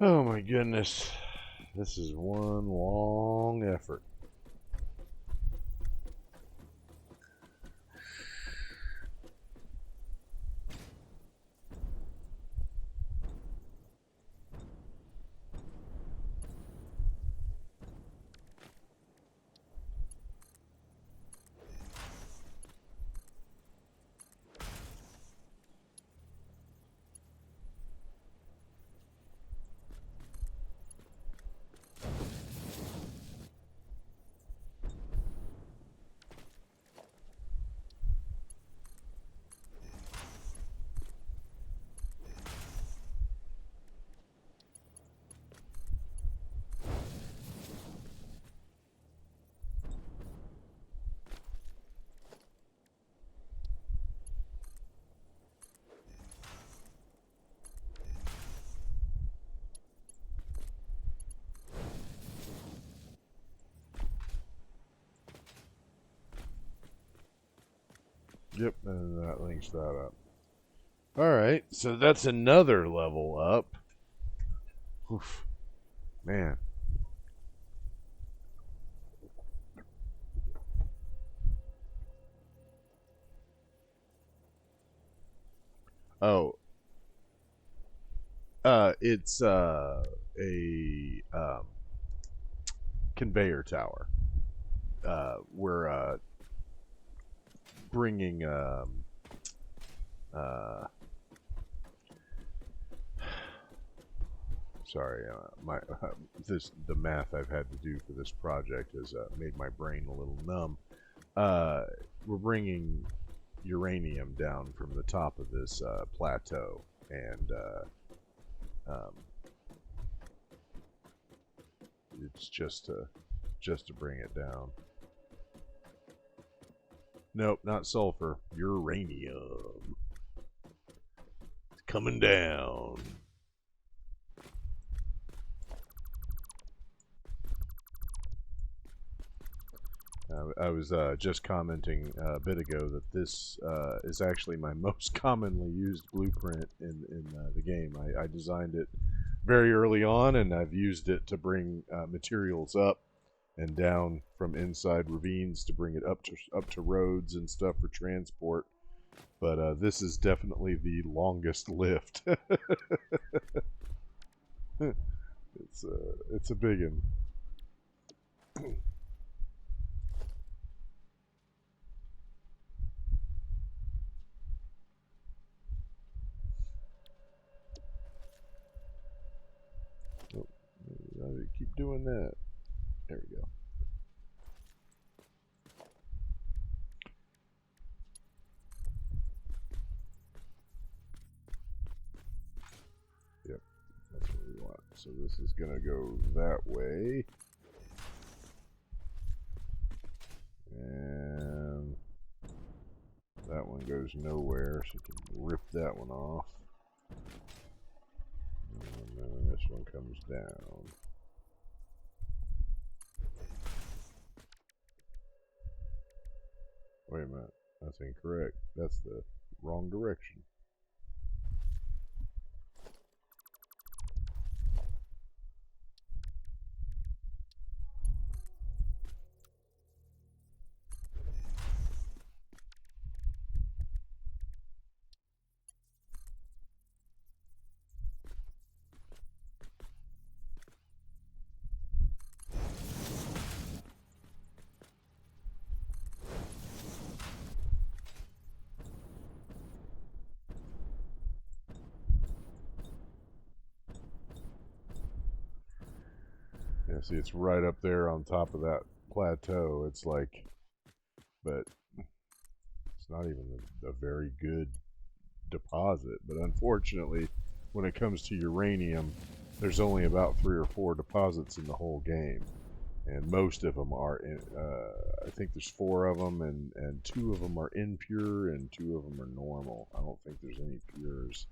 Oh my goodness. This is one long effort. Yep, and that links that up. Alright, so that's another level up. Oof. Man. Oh, it's a conveyor tower. We're bringing uh, sorry, my the math I've had to do for this project has made my brain a little numb. We're bringing uranium down from the top of this plateau, and um, it's just to bring it down. Nope, not sulfur. Uranium. It's coming down. I was just commenting a bit ago that this is actually my most commonly used blueprint in the game. I designed it very early on, and I've used it to bring materials up and down from inside ravines to bring it up to roads and stuff for transport. But this is definitely the longest lift. It's a big one. Oh, keep doing that. There we go. Yep, that's what we want. So this is gonna go that way. And that one goes nowhere, so you can rip that one off. And then this one comes down. Wait a minute, that's incorrect. That's the wrong direction. Yeah, see, it's right up there on top of that plateau. It's like, but it's not even a very good deposit. But unfortunately, when it comes to uranium, there's only about 3 or 4 deposits in the whole game, and most of them are in. I think there's 4 of them, and 2 of them are impure, and 2 of them are normal. I don't think there's any pures.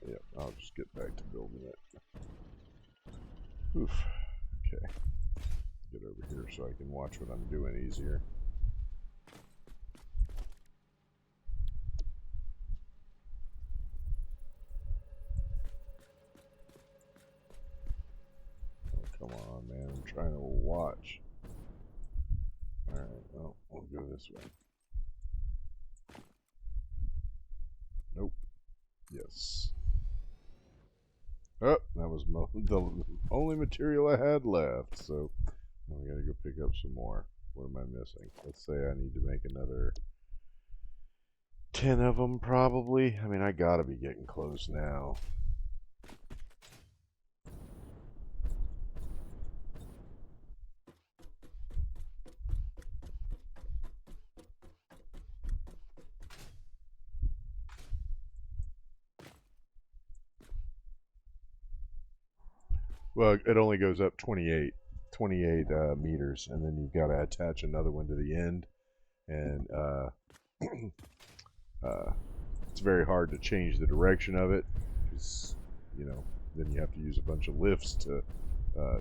Yeah, I'll just get back to building it. Oof. Okay. Get over here so I can watch what I'm doing easier. watch. Alright, well, we'll go this way. Nope. Yes. Oh, that was the only material I had left, so now we gotta go pick up some more. What am I missing? Let's say I need to make another 10 of them, probably. I mean, I gotta be getting close now. Well, it only goes up 28 meters, and then you've got to attach another one to the end, and it's very hard to change the direction of it, because, you know, then you have to use a bunch of lifts to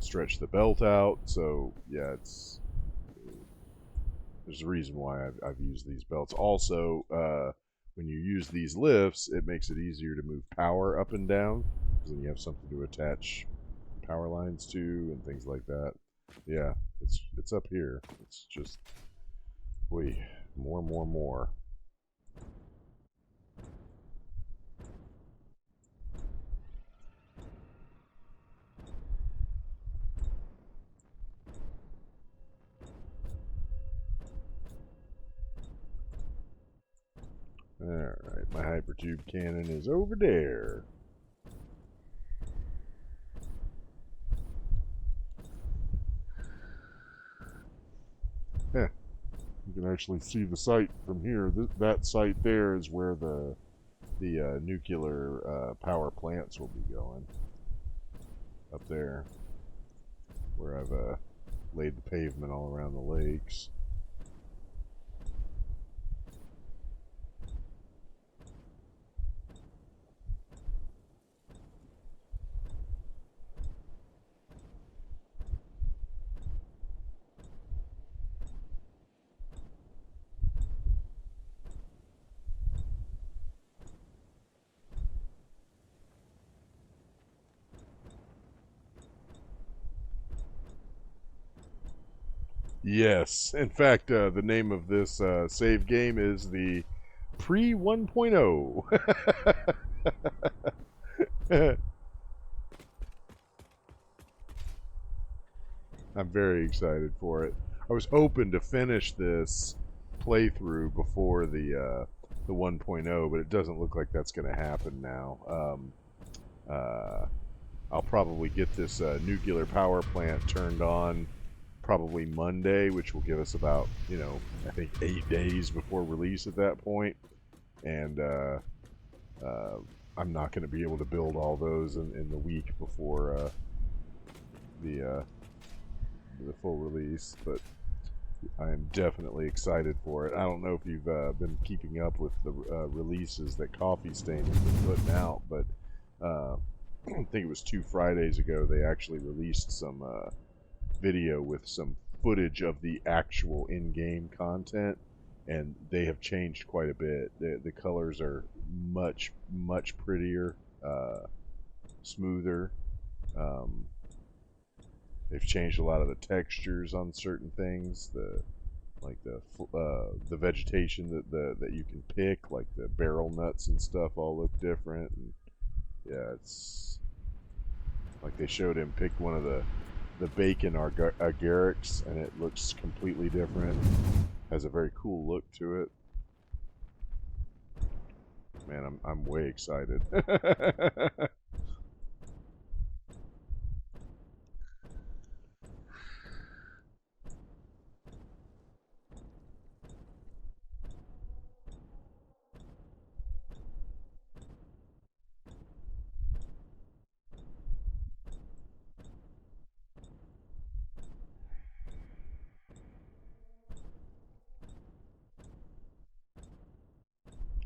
stretch the belt out. So yeah, there's a reason why I've used these belts. Also, when you use these lifts, it makes it easier to move power up and down, because then you have something to attach power lines to and things like that. Yeah, it's up here. It's just, wait, more. Alright, my hypertube cannon is over there. Yeah, you can actually see the site from here. That site there is where the nuclear power plants will be going. Up there, where I've laid the pavement all around the lakes. Yes, in fact, the name of this save game is the Pre 1.0. I'm very excited for it. I was hoping to finish this playthrough before the 1.0, but it doesn't look like that's going to happen now. I'll probably get this nuclear power plant turned on probably Monday, which will give us about, I think 8 days before release at that point. And I'm not going to be able to build all those in the week before the full release, but I am definitely excited for it. I don't know if you've been keeping up with the releases that Coffee Stain has been putting out, but I think it was 2 Fridays ago they actually released some video with some footage of the actual in-game content, and they have changed quite a bit. The colors are much prettier, smoother. They've changed a lot of the textures on certain things. The vegetation that you can pick, like the barrel nuts and stuff, all look different. And yeah, it's like they showed him pick one of the bacon agarics, and it looks completely different. Has a very cool look to it. Man, I'm way excited.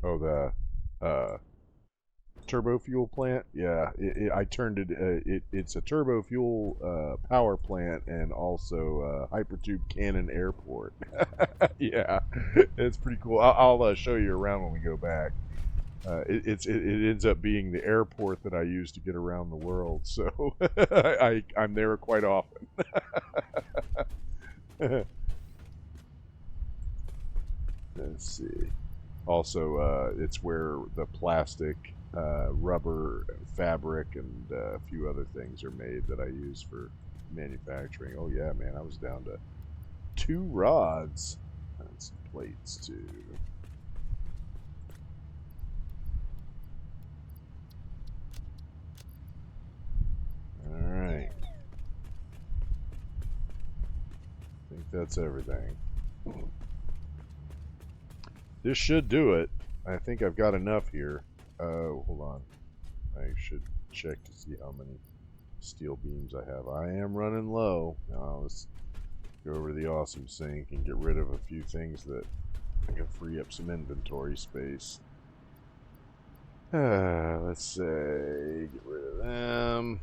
Oh, the turbo fuel plant. Yeah, I turned it. It's a turbo fuel power plant and also hypertube cannon airport. Yeah, it's pretty cool. I'll show you around when we go back. It ends up being the airport that I use to get around the world, so I'm there quite often. Let's see. Also, it's where the plastic, rubber, fabric, and a few other things are made that I use for manufacturing. Oh yeah, man, I was down to 2 rods and some plates too. All right, I think that's everything. This should do it. I think I've got enough here. Hold on. I should check to see how many steel beams I have. I am running low. Now let's go over to the awesome sink and get rid of a few things that I can free up some inventory space. Let's say get rid of them.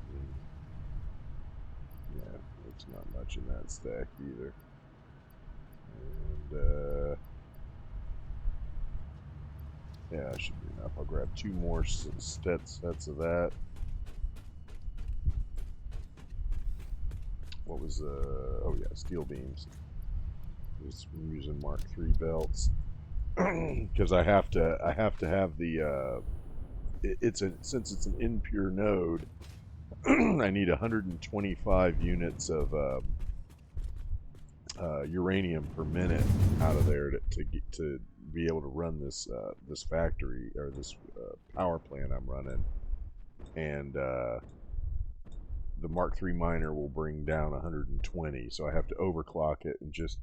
And, yeah, there's not much in that stack either. And yeah, that should be enough. I'll grab 2 more sets of that. What was oh yeah, steel beams. I'm using Mark III belts because I have to have the since it's an impure node. I need 125 units of uranium per minute out of there to be able to run this this factory or this power plant I'm running, and the Mark III miner will bring down 120, so I have to overclock it and just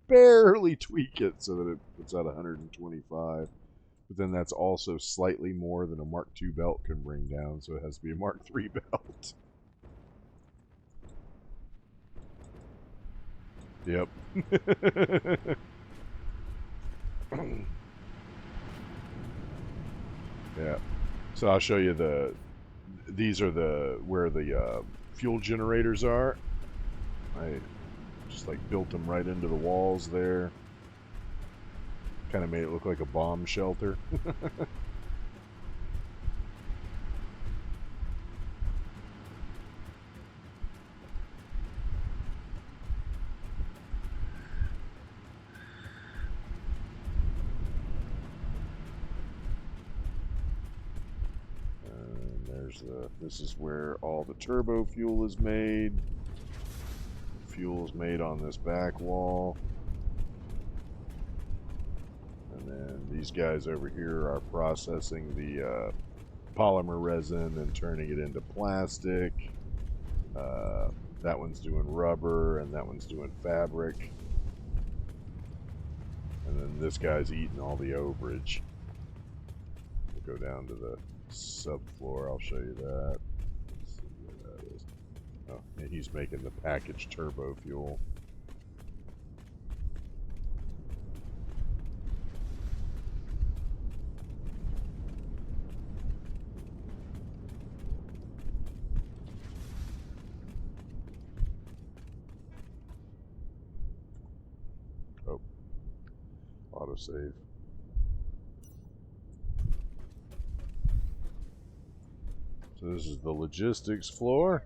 barely tweak it so that it puts out 125. But then that's also slightly more than a Mark II belt can bring down, so it has to be a Mark III belt. Yep. Yeah. So I'll show you these are where the fuel generators are. I just like built them right into the walls there. Kind of made it look like a bomb shelter. And this is where all the turbo fuel is made. Fuel is made on this back wall. And then these guys over here are processing the polymer resin and turning it into plastic. That one's doing rubber, and that one's doing fabric. And then this guy's eating all the overage. We'll go down to the subfloor. I'll show you that. Let's see where that is. Oh, and he's making the packaged turbo fuel. Oh, autosave. So this is the logistics floor.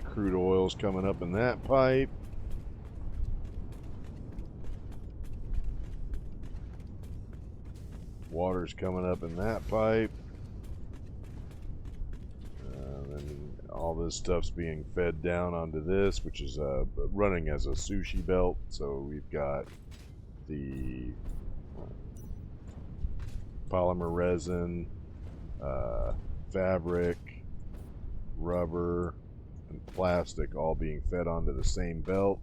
Crude oil's coming up in that pipe. Water's coming up in that pipe. And all this stuff's being fed down onto this, which is running as a sushi belt. So we've got the polymer resin, fabric, rubber, and plastic all being fed onto the same belt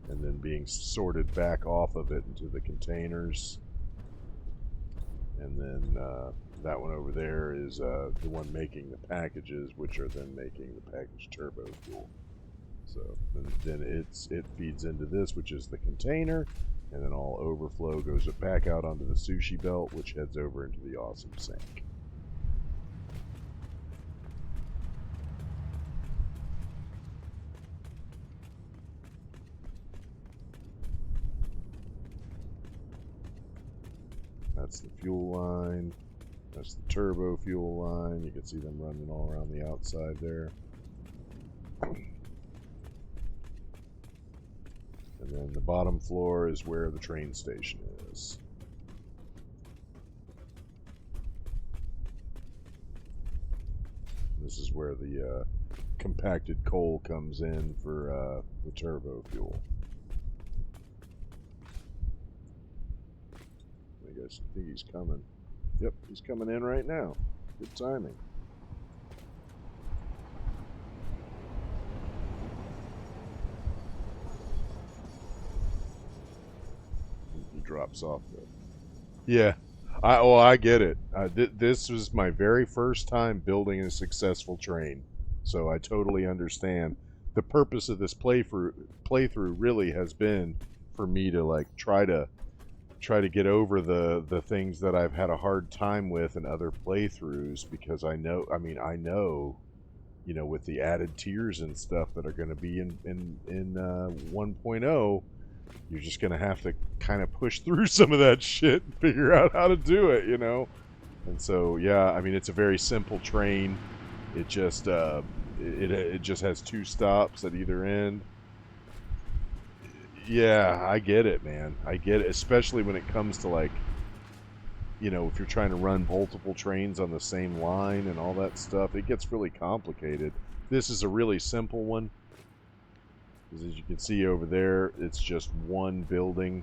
and then being sorted back off of it into the containers. And then that one over there is the one making the packages, which are then making the packaged turbo fuel. So then it feeds into this, which is the container, and then all overflow goes back out onto the sushi belt, which heads over into the awesome sink. That's the fuel line. That's the turbo fuel line. You can see them running all around the outside there. And then the bottom floor is where the train station is. This is where the compacted coal comes in for the turbo fuel. I guess I think he's coming. Yep, he's coming in right now. Good timing. He drops off though. Yeah, I get it. This was my very first time building a successful train, so I totally understand. The purpose of this playthrough really has been for me to like try to get over the things that I've had a hard time with in other playthroughs, because I know, you know, with the added tiers and stuff that are going to be in 1.0, you're just going to have to kind of push through some of that shit and figure out how to do it, you know? And so, yeah, I mean, it's a very simple train. It just, it just has 2 stops at either end. Yeah, I get it, man. I get it, especially when it comes to, like, you know, if you're trying to run multiple trains on the same line and all that stuff, it gets really complicated. This is a really simple one. As you can see over there, it's just one building.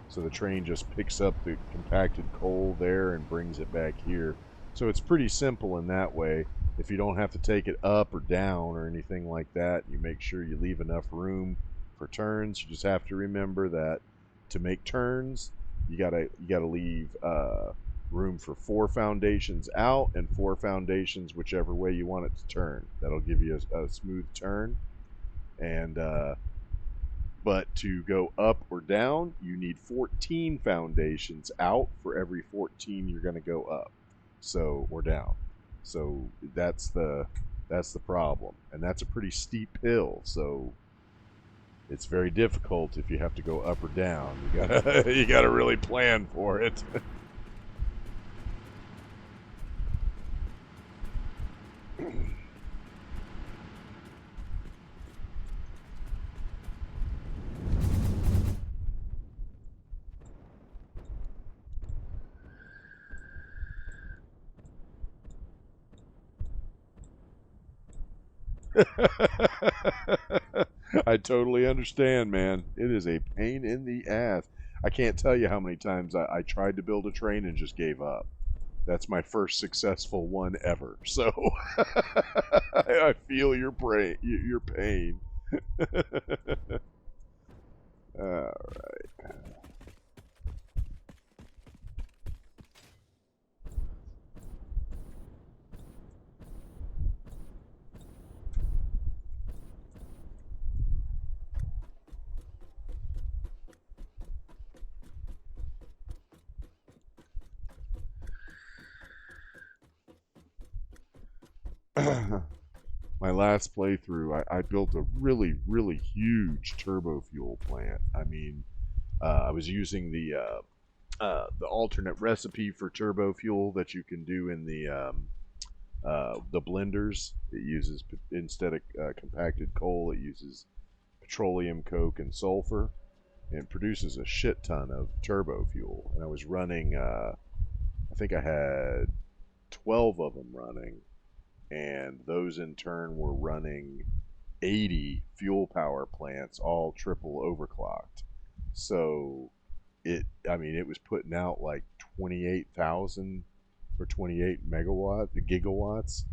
So the train just picks up the compacted coal there and brings it back here. So it's pretty simple in that way. If you don't have to take it up or down or anything like that, you make sure you leave enough room for turns. You just have to remember that to make turns, you gotta leave room for 4 foundations out and 4 foundations whichever way you want it to turn. That'll give you a smooth turn. And but to go up or down, you need 14 foundations out for every 14 you're going to go up, so or down. So that's the problem, and that's a pretty steep hill. So it's very difficult if you have to go up or down. You gotta you gotta really plan for it. I totally understand, man. It is a pain in the ass. I can't tell you how many times I tried to build a train and just gave up. That's my first successful one ever. So I feel your pain. All right. My last playthrough, I built a really, really huge turbo fuel plant. I mean, I was using the alternate recipe for turbo fuel that you can do in the blenders. It uses, instead of compacted coal, it uses petroleum coke and sulfur, and it produces a shit ton of turbo fuel. And I was running, I think I had 12 of them running, and those in turn were running 80 fuel power plants, all triple overclocked. So I mean, it was putting out like 28,000 or 28 gigawatts.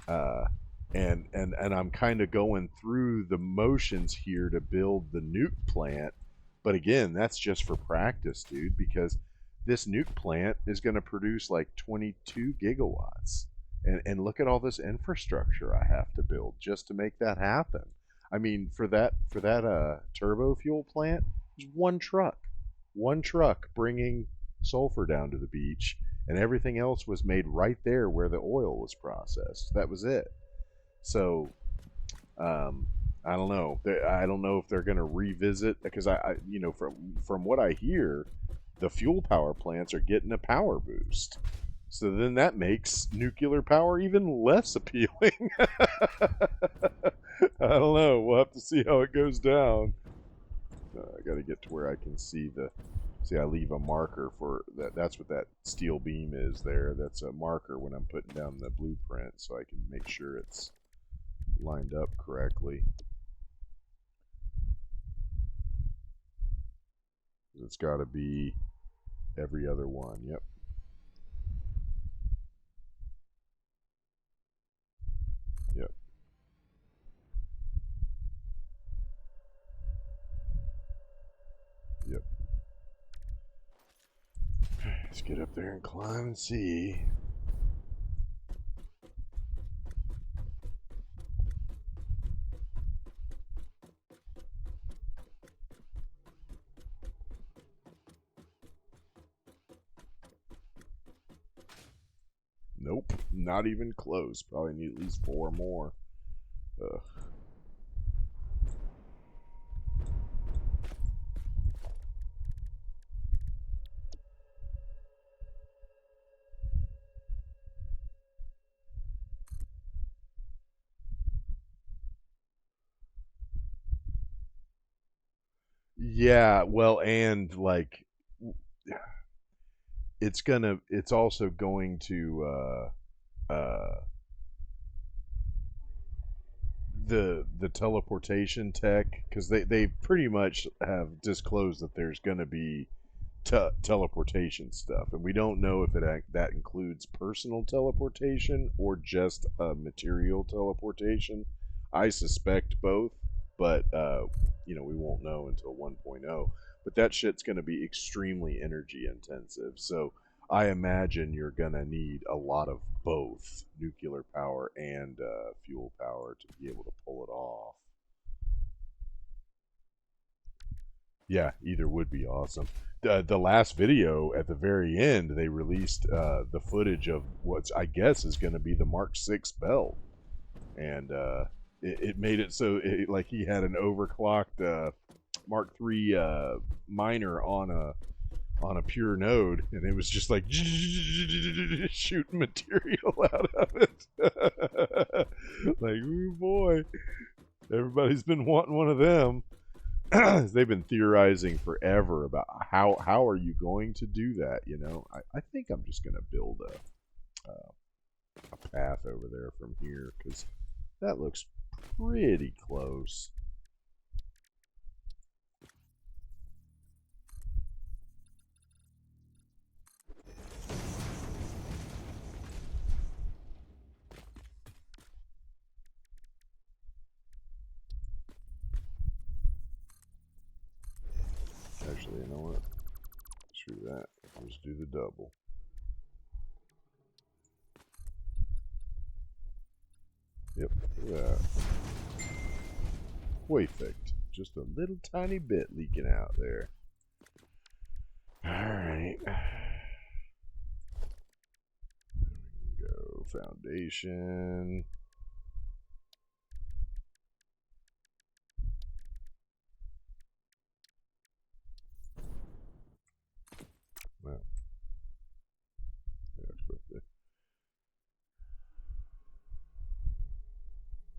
Uh, and I'm kind of going through the motions here to build the nuke plant. But again, that's just for practice, dude, because this nuke plant is going to produce like 22 gigawatts. And look at all this infrastructure I have to build just to make that happen. I mean, for that turbo fuel plant, there's one truck bringing sulfur down to the beach, and everything else was made right there where the oil was processed. That was it. So I don't know. I don't know if they're going to revisit, because I you know, from what I hear, the fuel power plants are getting a power boost. So then that makes nuclear power even less appealing. I don't know. We'll have to see how it goes down. I got to get to where I can see the... See, I leave a marker for that. That's what that steel beam is there. That's a marker when I'm putting down the blueprint, so I can make sure it's lined up correctly. It's got to be every other one. Yep. Yep. Yep. Let's get up there and climb and see. Nope, not even close. Probably need at least 4 more. Ugh. Yeah, well, and like it's also going to the teleportation tech, because they pretty much have disclosed that there's going to be teleportation stuff, and we don't know if that includes personal teleportation or just material teleportation. I suspect both, but we won't know until 1.0. But that shit's going to be extremely energy intensive, so I imagine you're going to need a lot of both nuclear power and fuel power to be able to pull it off. Yeah, either would be awesome. The last video at the very end, they released the footage of what I guess is going to be the Mark 6 belt, and it made it so like he had an overclocked Mark 3 miner on a pure node, and it was just like shooting material out of it. Like, ooh boy, everybody's been wanting one of them. They've been theorizing forever about how are you going to do that. I think I'm just going to build a path over there from here, because that looks pretty close. Actually, you know what? Screw that. I'll just do the double. Yep, look at that. Perfect. Just a little tiny bit leaking out there. Alright. Go foundation. Well,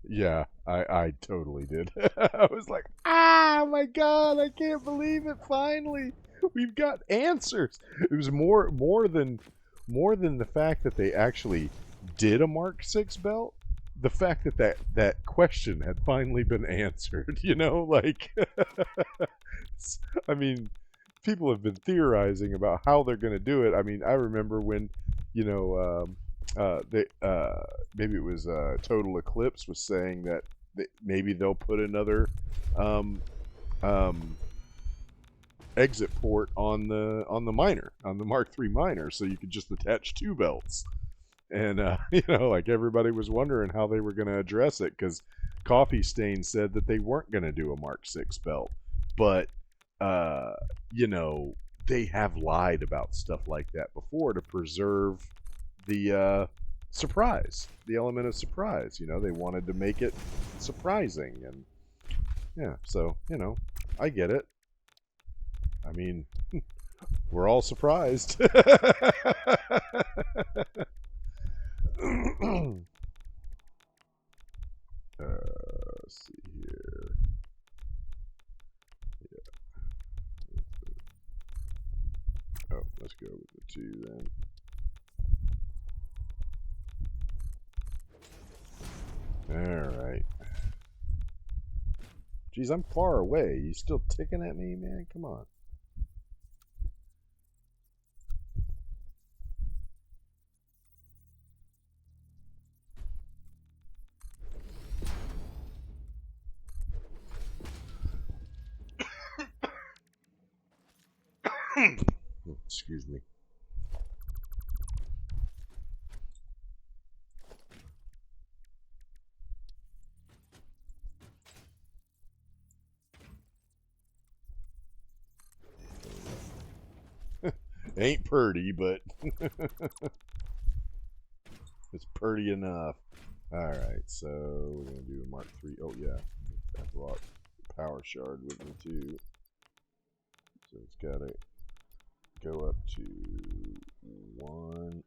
yeah, I totally did. I was like, ah, my God, I can't believe it! Finally, we've got answers. It was more than the fact that they actually did a Mark 6 belt. The fact that question had finally been answered. Like, I mean, people have been theorizing about how they're going to do it. I mean, I remember when, maybe it was Total Eclipse was saying that maybe they'll put another exit port on the miner, on the Mark III miner, so you could just attach 2 belts. And like, everybody was wondering how they were going to address it, because Coffee Stain said that they weren't going to do a Mark 6 belt, but they have lied about stuff like that before to preserve the surprise, the element of surprise. They wanted to make it surprising, and yeah, so I get it. I mean, We're all surprised. Let's see here. Yeah. Oh, let's go with the 2 then. Alright. Geez, I'm far away. You still ticking at me, man? Come on. Excuse me. Ain't pretty, but it's pretty enough. Alright, so we're going to do a Mark III. Oh, yeah. I brought power shard with me, too. So it's got to go up to 1,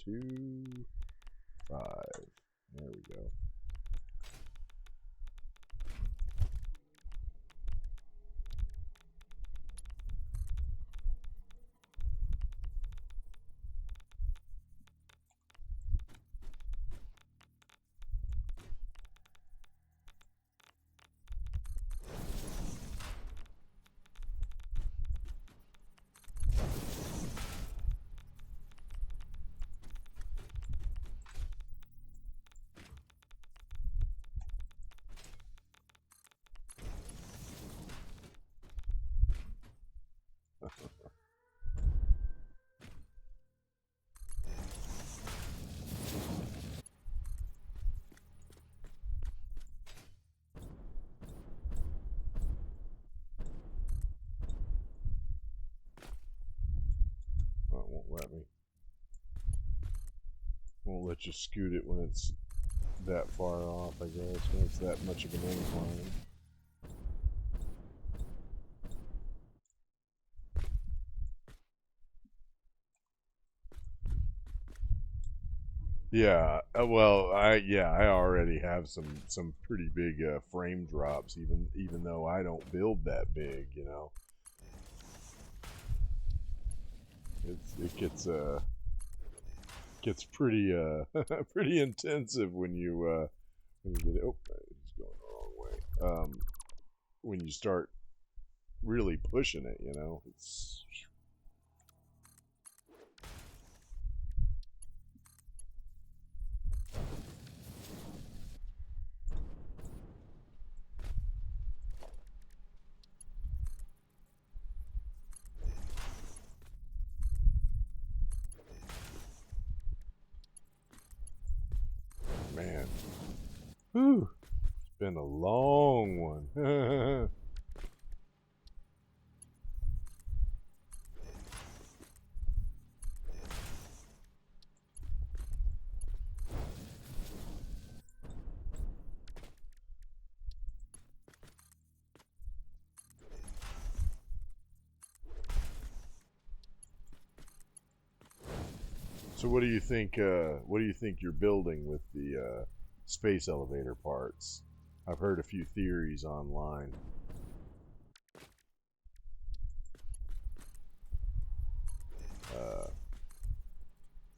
2, 5. There we go. Oh, it won't let me. Won't let you scoot it when it's that far off, I guess, when it's that much of an incline. Yeah, well, I already have some pretty big frame drops, even though I don't build that big, you know. It gets pretty pretty intensive when you get it. Oh, it's going the wrong way. When you start really pushing it, you know, it's man. Whew, it's been a long one. So what do you think? What do you think you're building with the space elevator parts? I've heard a few theories online. I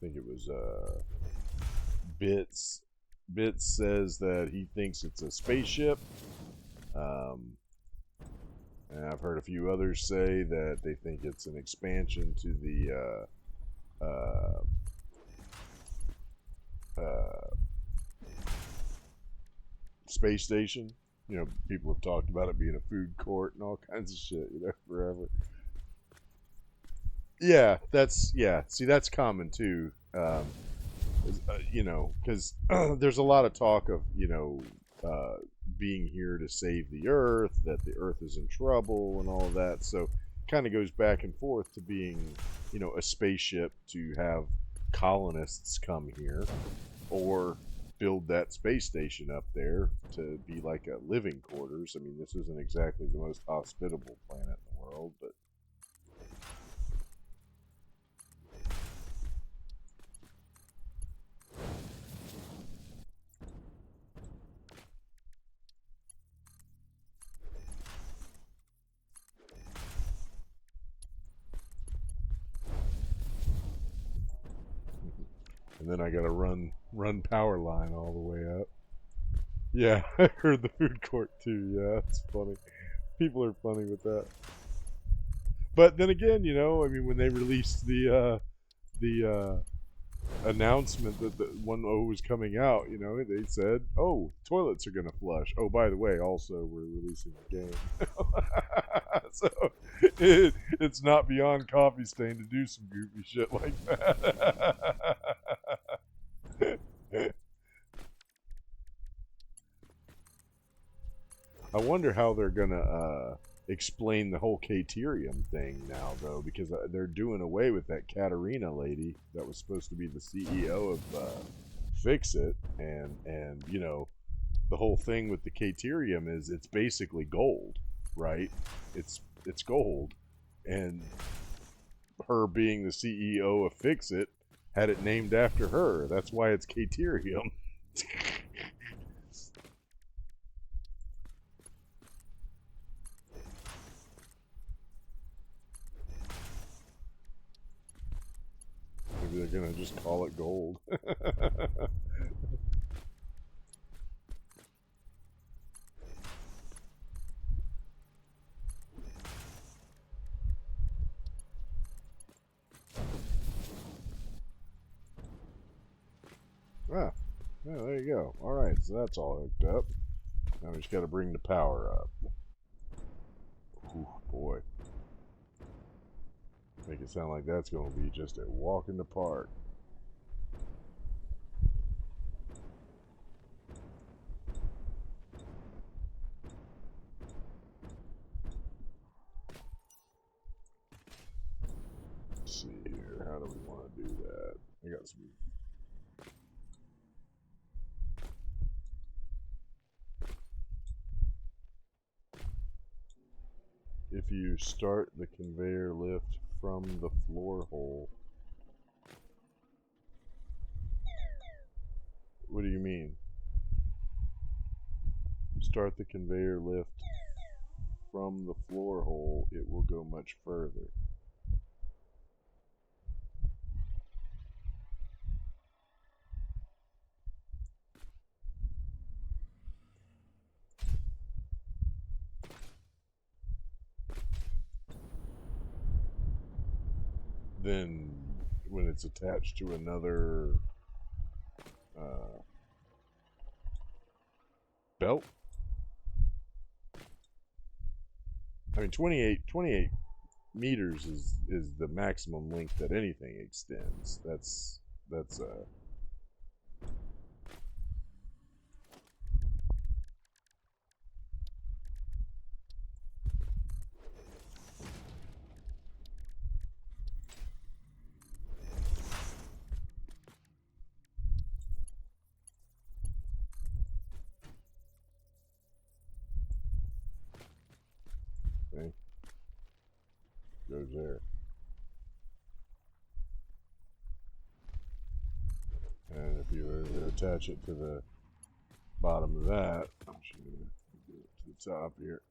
think it was Bits. Bits says that he thinks it's a spaceship. Um, and I've heard a few others say that they think it's an expansion to the uh, space station. You know, people have talked about it being a food court and all kinds of shit, you know, forever. Yeah, that's yeah. See, that's common too. You know, because there's a lot of talk of being here to save the Earth, that the Earth is in trouble, and all of that. So, kind of goes back and forth to being, you know, a spaceship to have colonists come here, or build that space station up there to be like a living quarters. I mean, this isn't exactly the most hospitable planet in the world, but And then I gotta run power line all the way up. Yeah, I heard the food court too. Yeah, it's funny. People are funny with that. But then again, you know, I mean, when they released the announcement that the 1.0 was coming out, you know, they said, "Oh, toilets are gonna flush. Oh, by the way, also we're releasing the game." So it's not beyond coffee stain to do some goofy shit like that. I wonder how they're gonna explain the whole Caterium thing now, though, because they're doing away with that Katarina lady that was supposed to be the CEO of Fix It, and you know, the whole thing with the Caterium is it's basically gold, right? It's gold, and her being the CEO of Fix It had it named after her. That's why it's Caterium. Maybe they're gonna just call it gold. Ah, yeah, there you go. Alright, so that's all hooked up. Now we just gotta bring the power up. Ooh, boy. Make it sound like that's gonna be just a walk in the park. Let's see here, how do we want to do that? I got some... If you start the conveyor lift from the floor hole... What do you mean? Start the conveyor lift from the floor hole, it will go much further. Then, when it's attached to another belt, I mean 28 meters is the maximum length that anything extends. That's okay. Goes there. And if you were to attach it to the bottom of that, I'm just going to do it to the top here.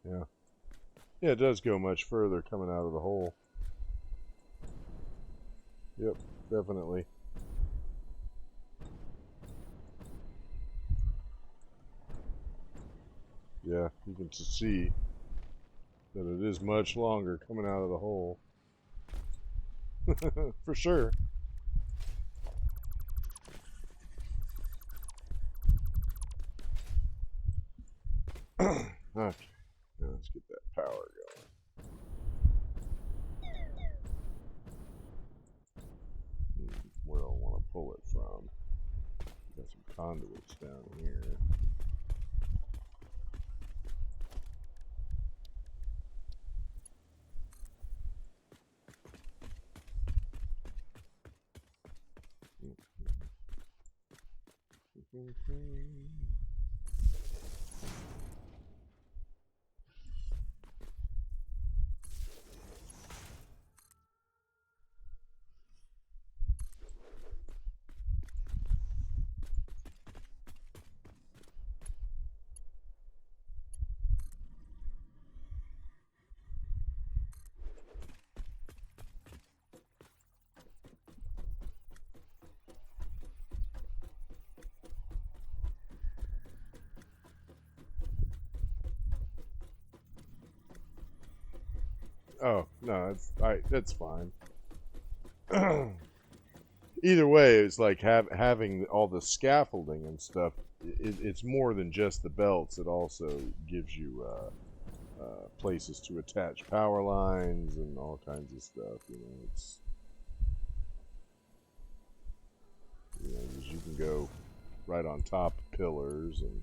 Yeah. Yeah, it does go much further coming out of the hole. Yep, definitely. Yeah, you can just see that it is much longer coming out of the hole. For sure. Okay, now let's get that power going. Where do I want to pull it from? Got some conduits down here. Oh no, that's fine. Either way, it's like having all the scaffolding and stuff. It's more than just the belts. It also gives you places to attach power lines and all kinds of stuff. It's you can go right on top of pillars and.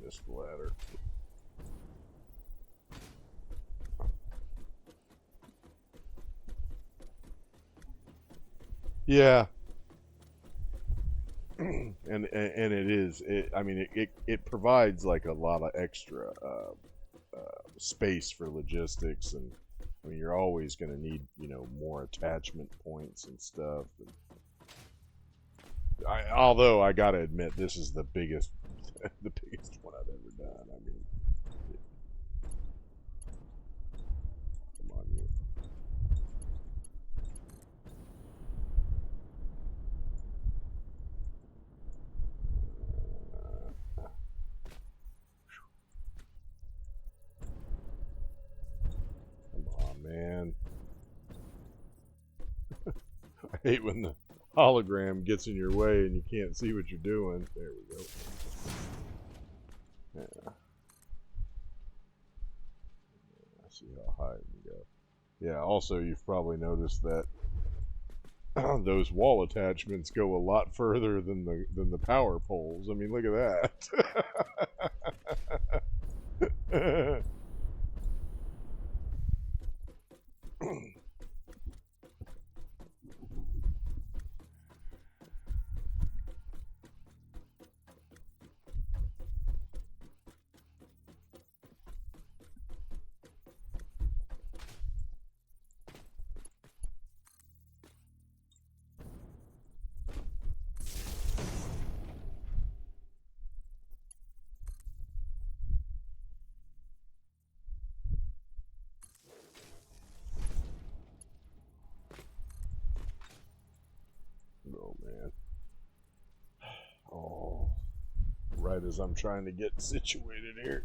This ladder. Yeah, and it is. I mean, it provides like a lot of extra space for logistics, and I mean, you're always going to need more attachment points and stuff. Although I gotta admit, this is the biggest, the biggest one I've ever done. I mean, come on, you. Come on, man. I hate when the hologram gets in your way and you can't see what you're doing. There we go. Yeah. I see how high it can go. Yeah, also, you've probably noticed that those wall attachments go a lot further than the power poles. I mean, look at that. Oh man. Oh, right as I'm trying to get situated here.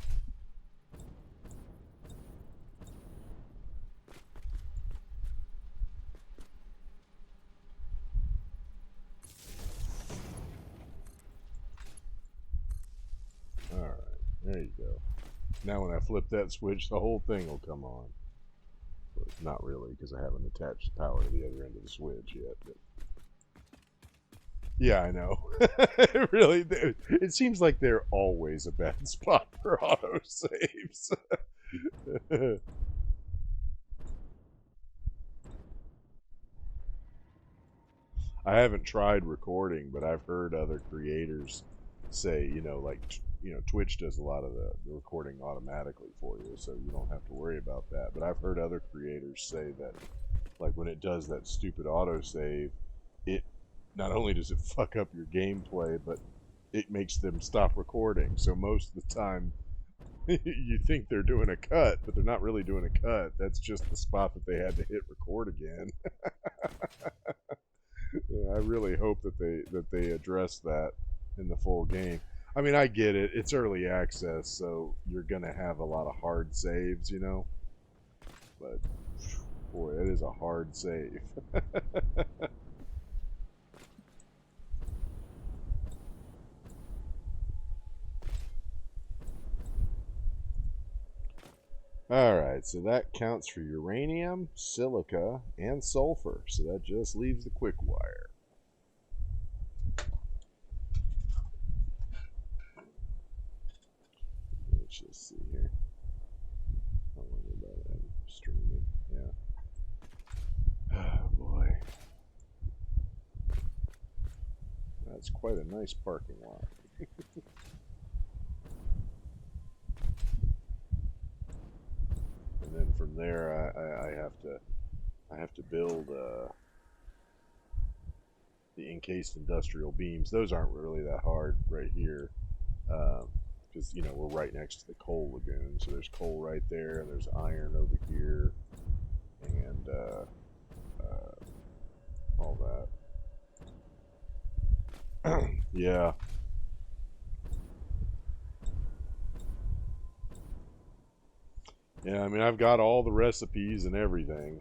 Alright, there you go. Now when I flip that switch, the whole thing will come on. But not really, because I haven't attached the power to the other end of the switch yet. But yeah, I know. Really, it seems like they're always a bad spot for autosaves. I haven't tried recording, but I've heard other creators say, Twitch does a lot of the recording automatically for you, so you don't have to worry about that. But I've heard other creators say that, like, when it does that stupid autosave, it not only does it fuck up your gameplay, but it makes them stop recording. So most of the time, you think they're doing a cut, but they're not really doing a cut. That's just the spot that they had to hit record again. I really hope that they address that in the full game. I mean, I get it. It's early access, so you're gonna have a lot of hard saves, But Boy, that is a hard save. Alright, so that counts for uranium, silica, and sulfur. So that just leaves the quick wire. Let's just see here. I wonder about that streaming. Yeah. Oh boy. That's quite a nice parking lot. And then from there, I have to build the encased industrial beams. Those aren't really that hard right here, because you know we're right next to the coal lagoon. So there's coal right there, and there's iron over here, and all that. Yeah. Yeah, I mean, I've got all the recipes and everything.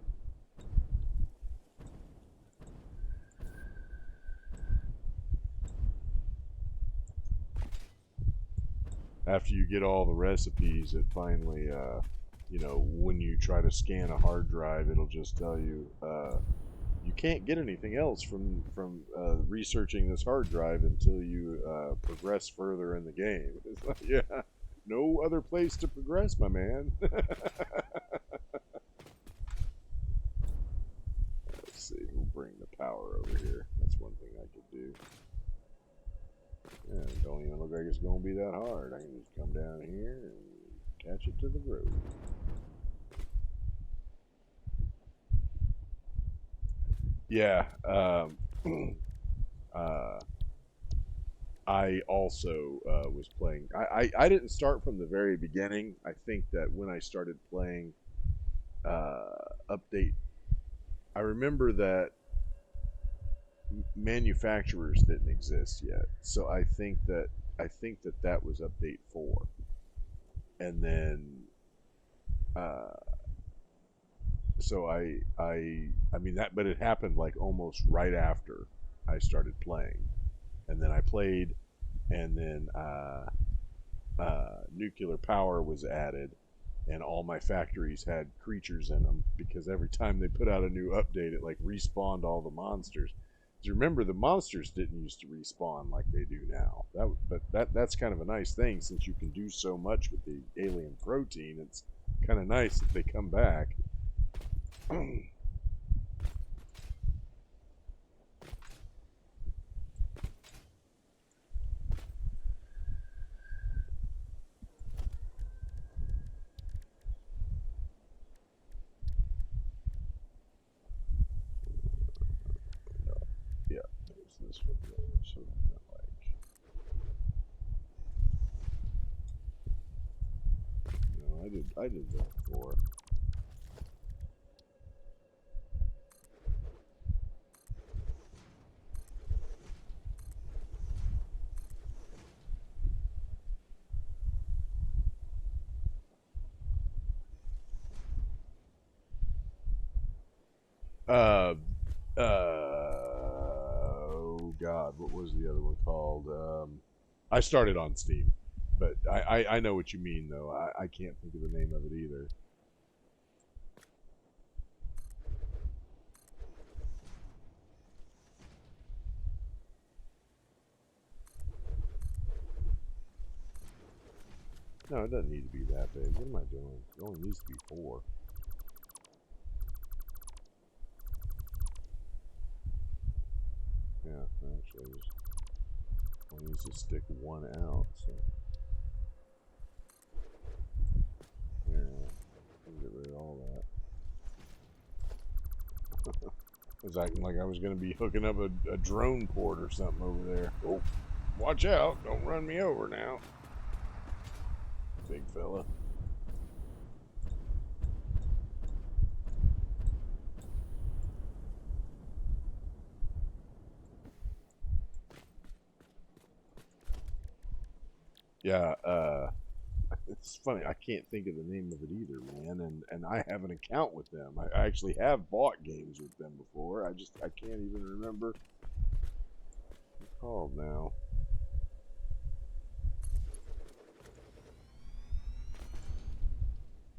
After you get all the recipes, it finally, you know, when you try to scan a hard drive, it'll just tell you, you can't get anything else from researching this hard drive until you progress further in the game. It's like, yeah, no other place to progress, my man. Let's see, we'll bring the power over here. That's one thing I could do. Yeah, it don't even look like it's going to be that hard. I can just come down here and catch it to the road. Yeah. I also was playing. I didn't start from the very beginning. I think that when I started playing update, I remember that manufacturers didn't exist yet. So I think that that was update 4, and then uh, so I mean that, but it happened like almost right after I started playing, and then I played, and then nuclear power was added, and all my factories had creatures in them because every time they put out a new update, it like respawned all the monsters. Because remember, the monsters didn't used to respawn like they do now. That's kind of a nice thing since you can do so much with the alien protein. It's kind of nice if they come back. Yeah, it's this one. So not like no, I did that before. Uh, oh God, what was the other one called? I started on Steam, but I know what you mean though. I can't think of the name of it either. No, it doesn't need to be that big. What am I doing? It only needs to be 4. Yeah, actually, just only needs to stick 1 out. So there, I'll get rid of all that. I was acting like I was going to be hooking up a drone port or something over there. Oh, watch out! Don't run me over now, big fella. Yeah, It's funny, I can't think of the name of it either, man. And I have an account with them. I actually have bought games with them before. I can't even remember what it's called now.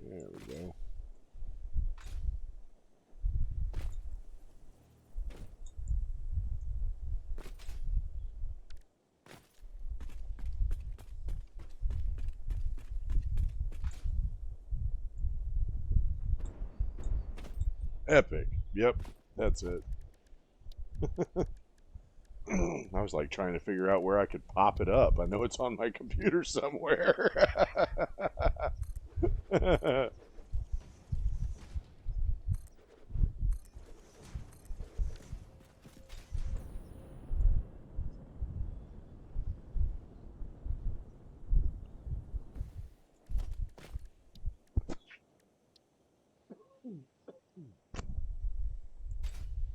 There we go. Epic. Yep, that's it. I was like trying to figure out where I could pop it up. I know it's on my computer somewhere.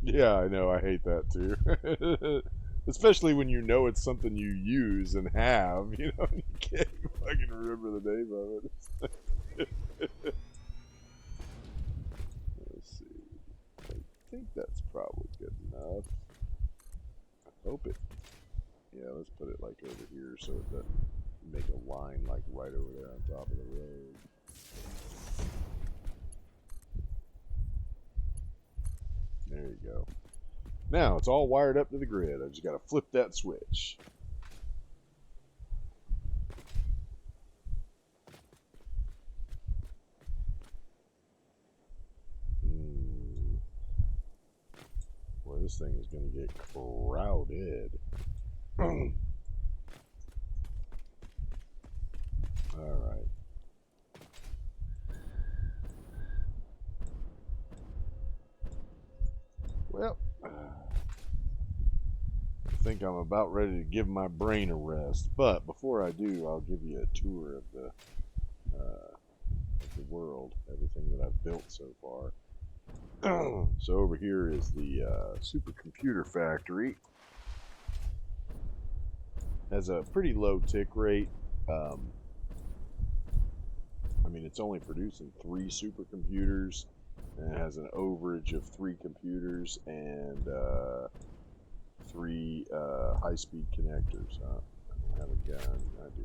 Yeah, I know. I hate that too. Especially when you know it's something you use and have, you know, and you can't fucking remember the name of it. Let's see. I think that's probably good enough. I hope it. Yeah, let's put it like over here so it doesn't make a line like right over there on top of the road. There you go. Now it's all wired up to the grid. I just got to flip that switch. Boy, this thing is going to get crowded. Alright. Well, I think I'm about ready to give my brain a rest. But before I do, I'll give you a tour of the world, everything that I've built so far. So over here is the supercomputer factory. Has a pretty low tick rate. I mean, it's only producing 3 supercomputers, and it has an overage of 3 computers and 3 high-speed connectors. I don't have a gun. I do.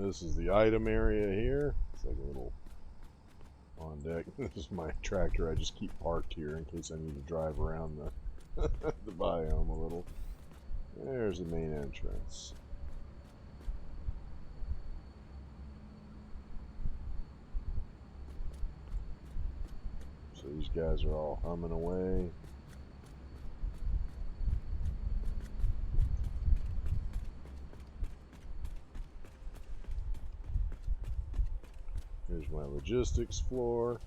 This is the item area here. It's like a little on deck. This is my tractor. I just keep parked here in case I need to drive around the the biome a little. There's the main entrance. So these guys are all humming away. Here's my logistics floor.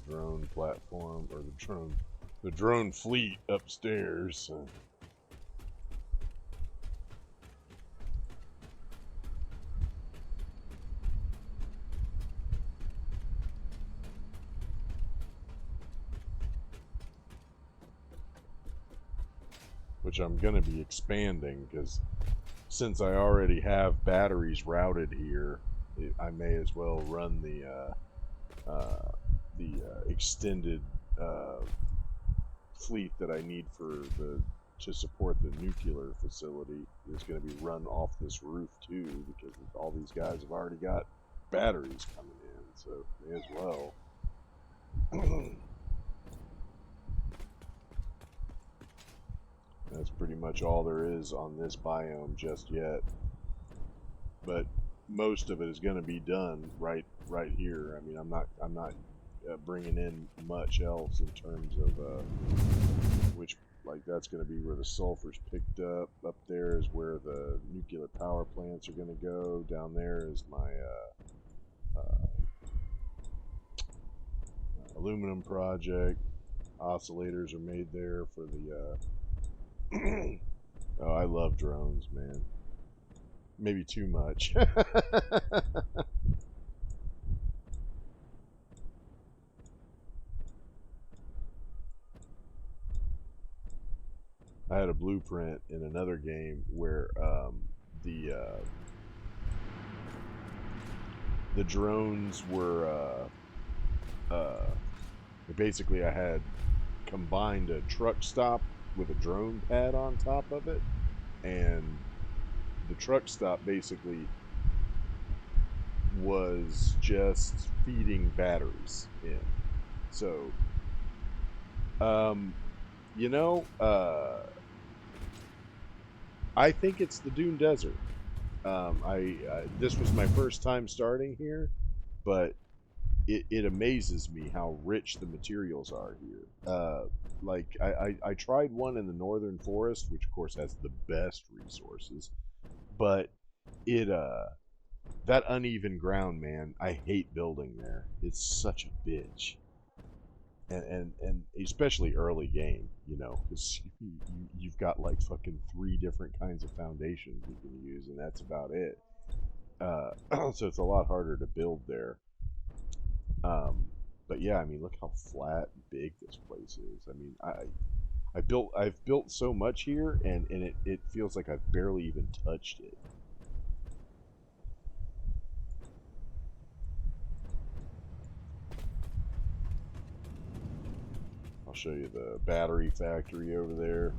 Drone platform, or the drone fleet upstairs. Which I'm going to be expanding, because since I already have batteries routed here, I may as well run the extended uh, fleet that I need to support the nuclear facility is going to be run off this roof too, because all these guys have already got batteries coming in, so may as well. That's pretty much all there is on this biome just yet, but most of it is going to be done right here. I mean, I'm not bringing in much else in terms of which, like, that's going to be where the sulfur's picked up. Up there is where the nuclear power plants are going to go. Down there is my aluminum project. Oscillators are made there for the oh, I love drones, man. Maybe too much. I had a blueprint in another game where the uh, the drones were basically I had combined a truck stop with a drone pad on top of it, and the truck stop basically was just feeding batteries in. So, um, you know, I think it's the Dune Desert. This was my first time starting here, but it amazes me how rich the materials are here. Like I tried one in the Northern Forest, which of course has the best resources, but it that uneven ground, man, I hate building there. It's such a bitch. And especially early game, you know, because you've got like fucking three different kinds of foundations you can use, and that's about it. So it's a lot harder to build there. Um, but yeah, I mean, look how flat and big this place is. I mean, I've built so much here, and it feels like I've barely even touched it. I'll show you the battery factory over there.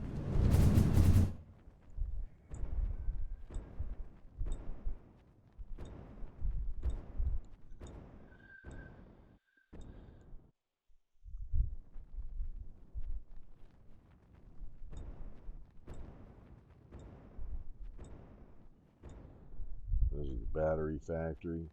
This is the battery factory.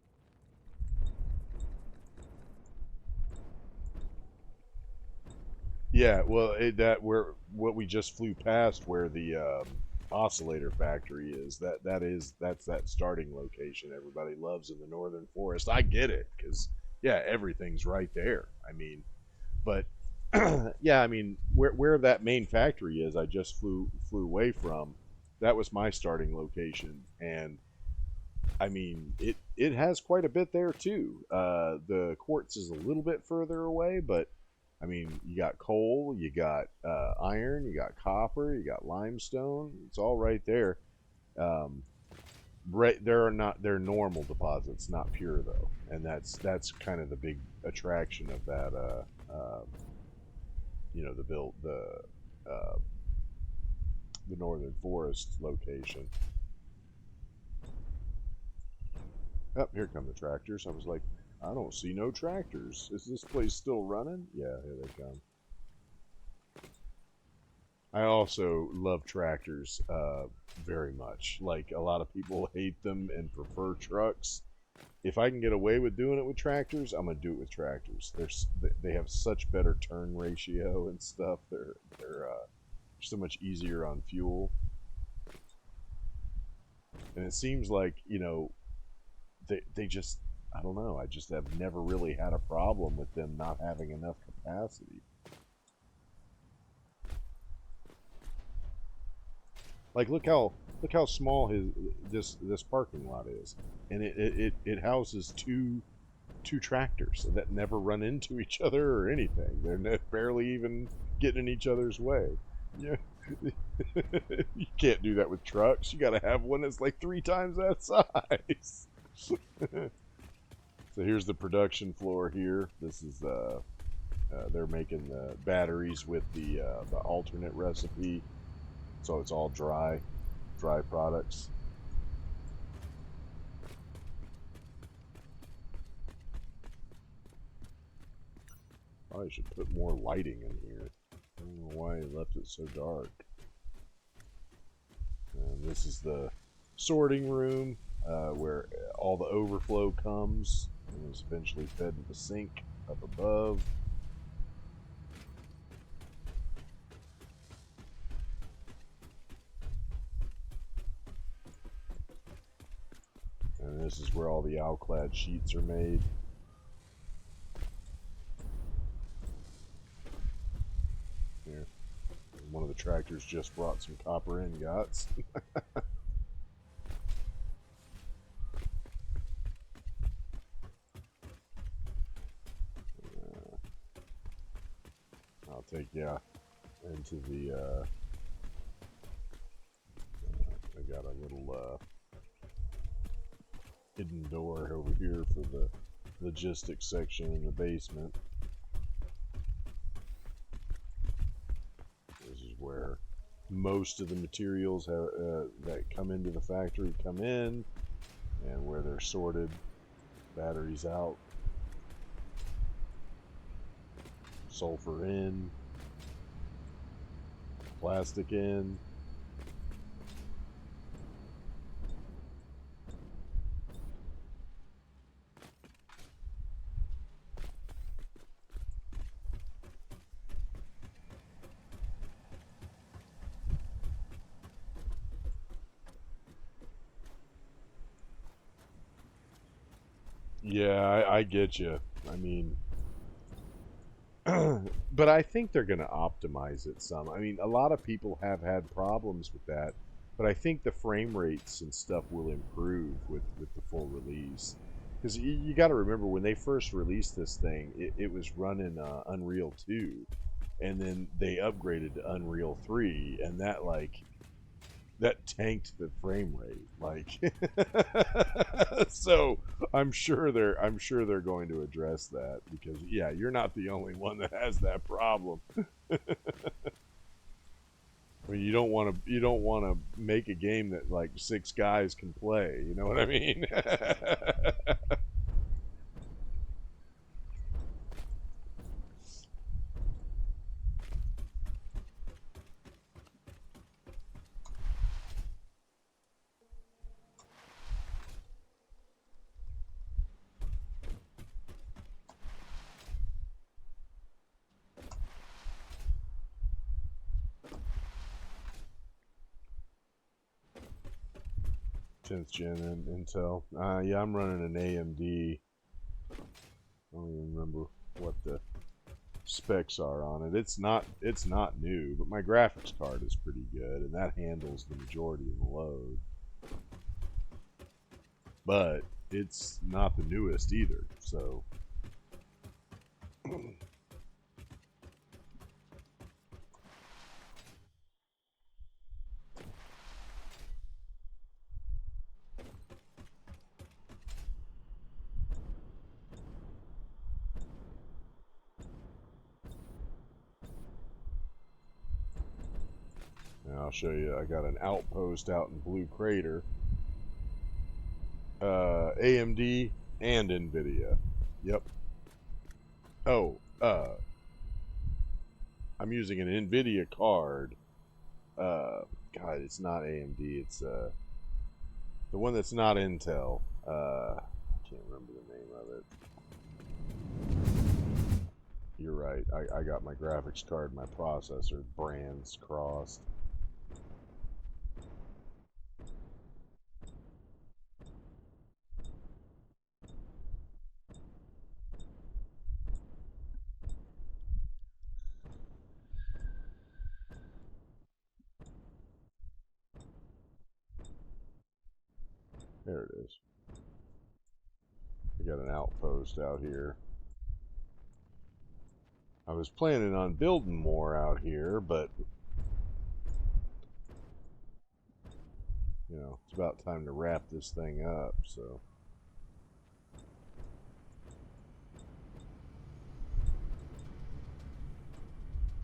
Yeah, well, that where what we just flew past, where the oscillator factory is. That's that starting location everybody loves in the northern forest. I get it, because yeah, everything's right there. I mean, but yeah, I mean, where that main factory is, I just flew away from. That was my starting location, and I mean, it has quite a bit there too. The quartz is a little bit further away, but I mean, you got coal, you got iron, you got copper, you got limestone. It's all right there. Um, right, there are not they're normal deposits, not pure though, and that's kind of the big attraction of that. You know, uh, the northern forest location. Oh, here come the tractors. I was like, I don't see no tractors. Is this place still running? Yeah, here they come. I also love tractors very much. Like, a lot of people hate them and prefer trucks. If I can get away with doing it with tractors, I'm gonna do it with tractors. They have such better turn ratio and stuff. They're so much easier on fuel. And it seems like, you know, they just, I don't know, I just have never really had a problem with them not having enough capacity. Like, look how small this parking lot is, and it houses two tractors that never run into each other or anything. They're barely even getting in each other's way. Yeah, you can't do that with trucks. You got to have one that's like three times that size. here's the production floor here. This is they're making the batteries with the alternate recipe, so it's all dry products. Probably should put more lighting in here. I don't know why he left it so dark. And this is the sorting room where all the overflow comes and is eventually fed to the sink up above. And this is where all the Alclad sheets are made. Here. One of the tractors just brought some copper ingots. I'll take you into the I got a little hidden door over here for the logistics section in the basement. This is where most of the materials that come into the factory come in, and where they're sorted. Batteries out, sulfur in, plastic in. Yeah, I get you. I mean, but I think they're going to optimize it some. I mean, a lot of people have had problems with that, but I think the frame rates and stuff will improve with the full release. Because you got to remember, when they first released this thing, it was running Unreal 2, and then they upgraded to Unreal 3, and that tanked the frame rate. So I'm sure they're going to address that, because yeah, you're not the only one that has that problem. I mean, you don't want to make a game that like 6 guys can play, you know what I mean? Tenth gen Intel. Yeah, I'm running an AMD. I don't even remember what the specs are on it. It's not new, but my graphics card is pretty good, and that handles the majority of the load. But it's not the newest either, so and I'll show you. I got an outpost out in Blue Crater. AMD and NVIDIA. Yep. Oh, I'm using an NVIDIA card. God, it's not AMD. It's the one that's not Intel. I can't remember the name of it. You're right. I got my graphics card, my processor brands crossed. There it is. I got an outpost out here. I was planning on building more out here, but you know, it's about time to wrap this thing up, so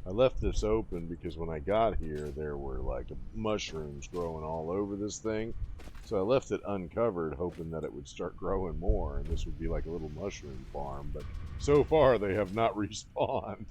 I left this open because when I got here, there were like mushrooms growing all over this thing. So I left it uncovered, hoping that it would start growing more, and this would be like a little mushroom farm. But so far, they have not respawned.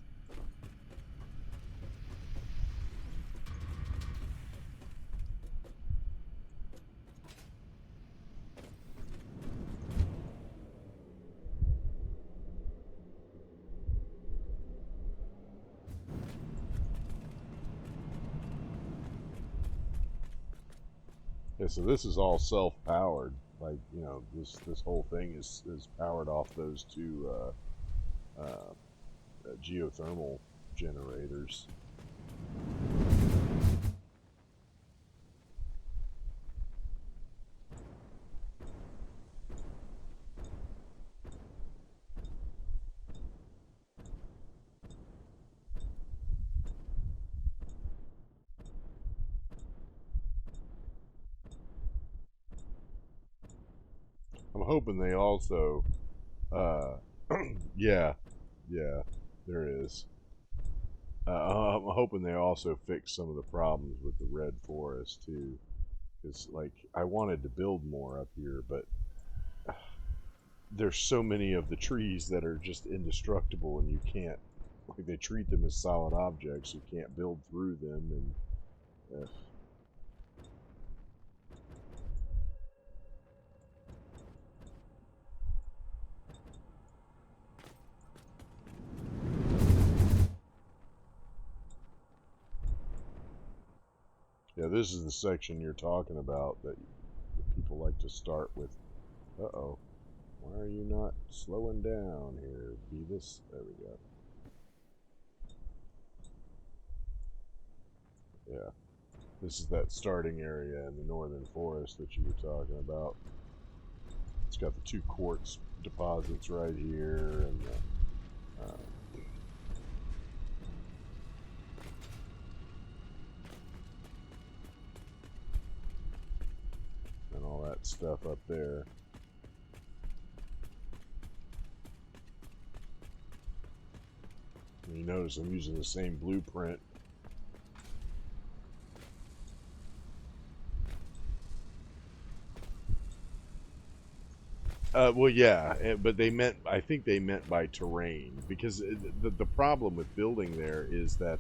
Yeah, so this is all self-powered. Like, you know, this whole thing is powered off those two geothermal generators. I'm hoping they also, uh, yeah, yeah, there is. I'm hoping they also fix some of the problems with the red forest too, because like I wanted to build more up here, but there's so many of the trees that are just indestructible, and you can't like they treat them as solid objects. You can't build through them, and yeah, this is the section you're talking about that people like to start with. Uh-oh. Why are you not slowing down here, Beavis? There we go. Yeah. This is that starting area in the northern forest that you were talking about. It's got the two quartz deposits right here, and all that stuff up there. And you notice I'm using the same blueprint. Well, yeah, but they meant, I think they meant by terrain, because the problem with building there is that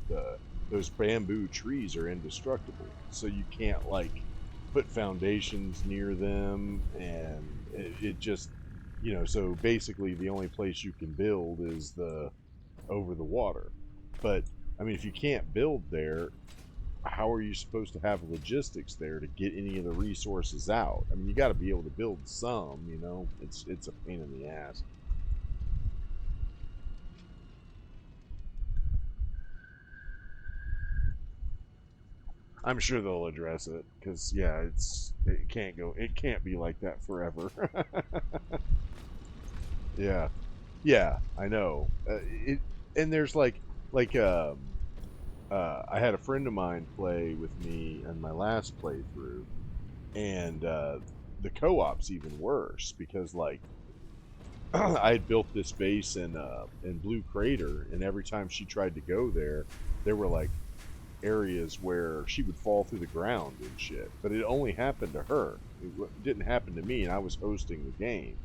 those bamboo trees are indestructible, so you can't like put foundations near them, and it just, you know, so basically the only place you can build is the over the water. But I mean, if you can't build there, how are you supposed to have logistics there to get any of the resources out? I mean, you got to be able to build some, you know. It's a pain in the ass. I'm sure they'll address it because yeah, it can't be like that forever. Yeah, yeah, I know. It and there's I had a friend of mine play with me in my last playthrough, and the co-op's even worse because like I had built this base in Blue Crater, and every time she tried to go there, there were like areas where she would fall through the ground and shit. But it only happened to her. It didn't happen to me, and I was hosting the game.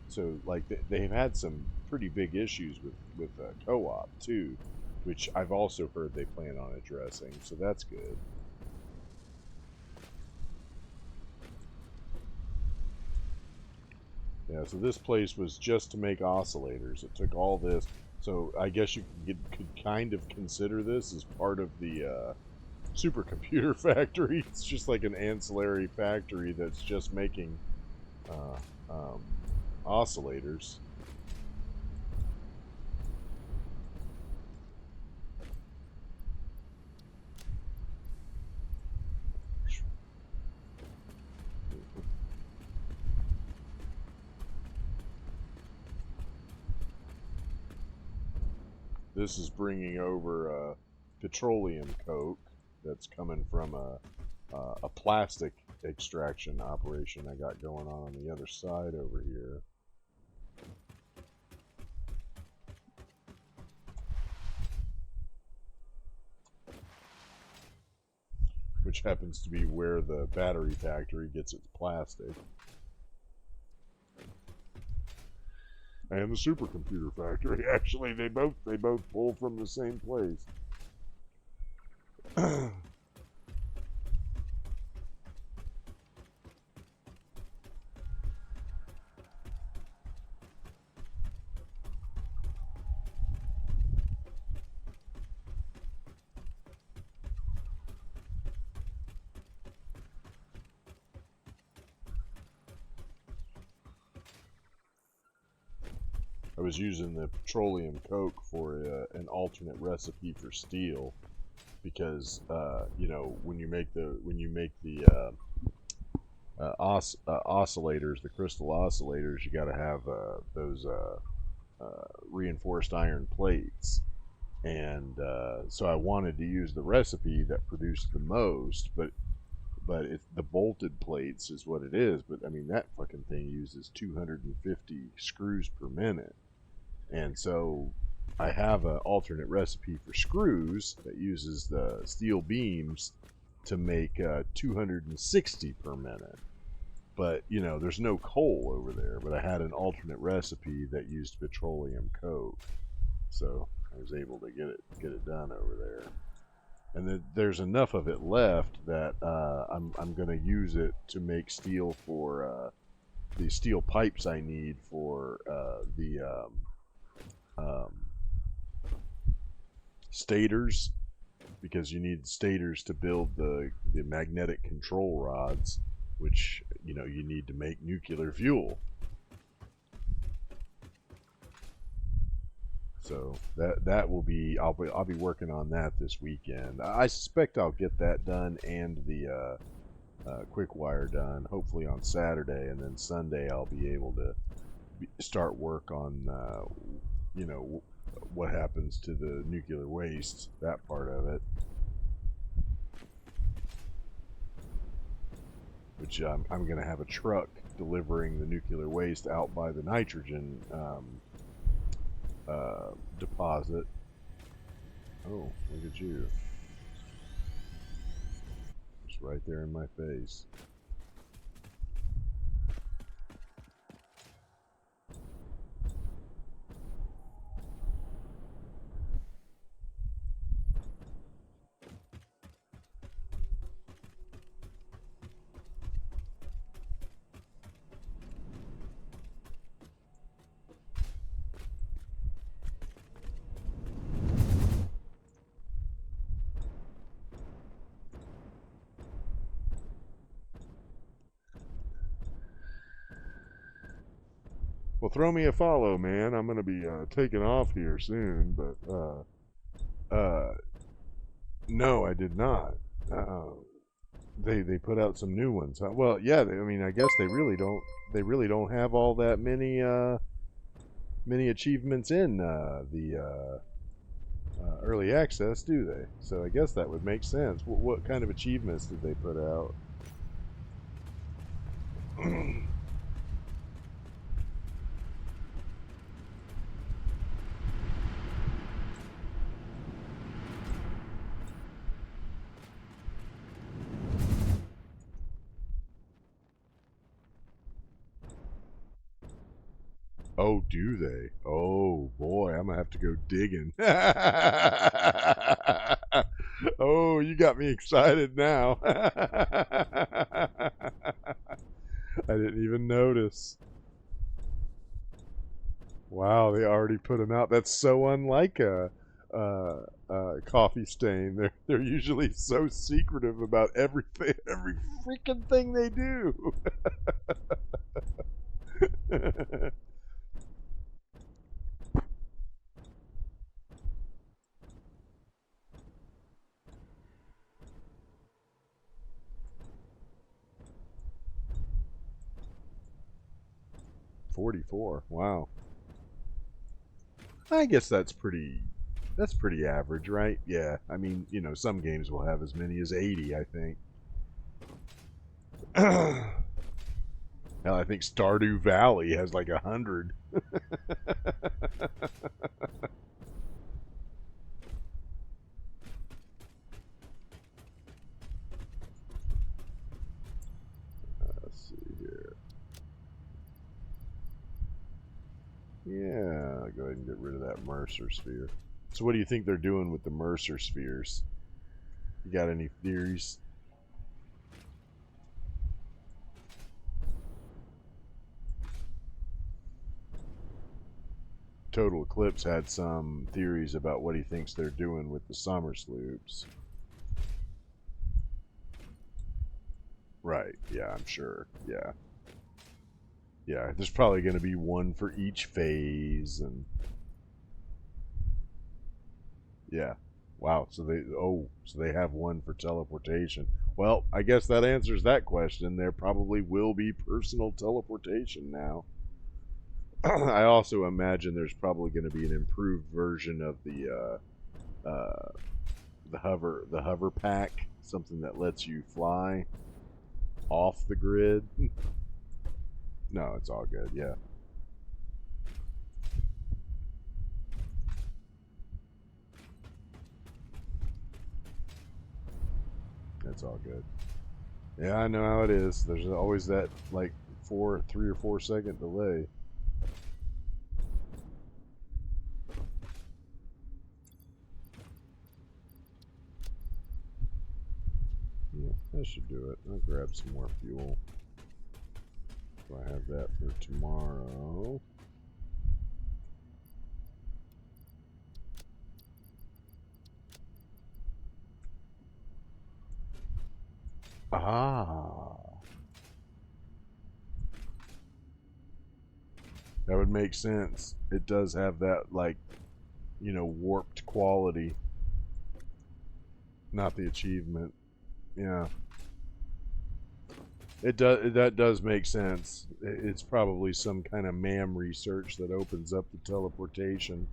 So like they've had some pretty big issues with co-op too, which I've also heard they plan on addressing. So that's good. Yeah, so this place was just to make oscillators. It took all this. So I guess could kind of consider this as part of the supercomputer factory. It's just like an ancillary factory that's just making uh, um, oscillators. This is bringing over petroleum coke that's coming from a plastic extraction operation I got going on the other side over here. which happens to be where the battery factory gets its plastic. And the supercomputer factory. Actually, they both pull from the same place. I was using the petroleum coke for an alternate recipe for steel, because you know, when you make the oscillators, the crystal oscillators, you got to have those reinforced iron plates, and so I wanted to use the recipe that produced the most, but it's the bolted plates is what it is. But I mean, that fucking thing uses 250 screws per minute. And so I have an alternate recipe for screws that uses the steel beams to make 260 per minute. But, you know, there's no coal over there. But I had an alternate recipe that used petroleum coke. So I was able to get it done over there. And then there's enough of it left that I'm going to use it to make steel for the steel pipes I need for the stators, because you need stators to build the magnetic control rods, which, you know, you need to make nuclear fuel. So that will be, I'll be working on that this weekend. I suspect I'll get that done and the quick wire done hopefully on Saturday, and then Sunday I'll be able to start work on you know, what happens to the nuclear waste, that part of it. Which I'm going to have a truck delivering the nuclear waste out by the nitrogen deposit. Oh, look at you. Just right there in my face. Well, throw me a follow, man. I'm going to be taking off here soon, but no, I did not. They put out some new ones. Well, yeah. I mean, I guess they really don't have all that many achievements in the early access, do they? So I guess that would make sense. What kind of achievements did they put out? 'Oh, do they? Oh boy, I'm gonna have to go digging. Oh, you got me excited now. I didn't even notice. Wow, they already put them out. That's so unlike a coffee stain. They're usually so secretive about everything, every freaking thing they do. 44. Wow. I guess that's pretty average, right? Yeah. I mean, you know, some games will have as many as 80, I think. Hell, I think Stardew Valley has like 100. Yeah, go ahead and get rid of that Mercer sphere. So what do you think they're doing with the Mercer spheres? You got any theories? Total Eclipse had some theories about what he thinks they're doing with the summer sloops. Right, yeah, I'm sure. Yeah. Yeah, there's probably going to be one for each phase, and yeah. Wow, so they have one for teleportation. Well, I guess that answers that question. There probably will be personal teleportation now. I also imagine there's probably going to be an improved version of the hover pack, something that lets you fly off the grid. No, it's all good. Yeah, it's all good. Yeah, I know how it is. There's always that like 3 or 4 second delay. Yeah, that should do it. I'll grab some more fuel. So I have that for tomorrow. Ah, that would make sense. It does have that like, warped quality, not the achievement. Yeah. That does make sense. It's probably some kind of MAM research that opens up the teleportation.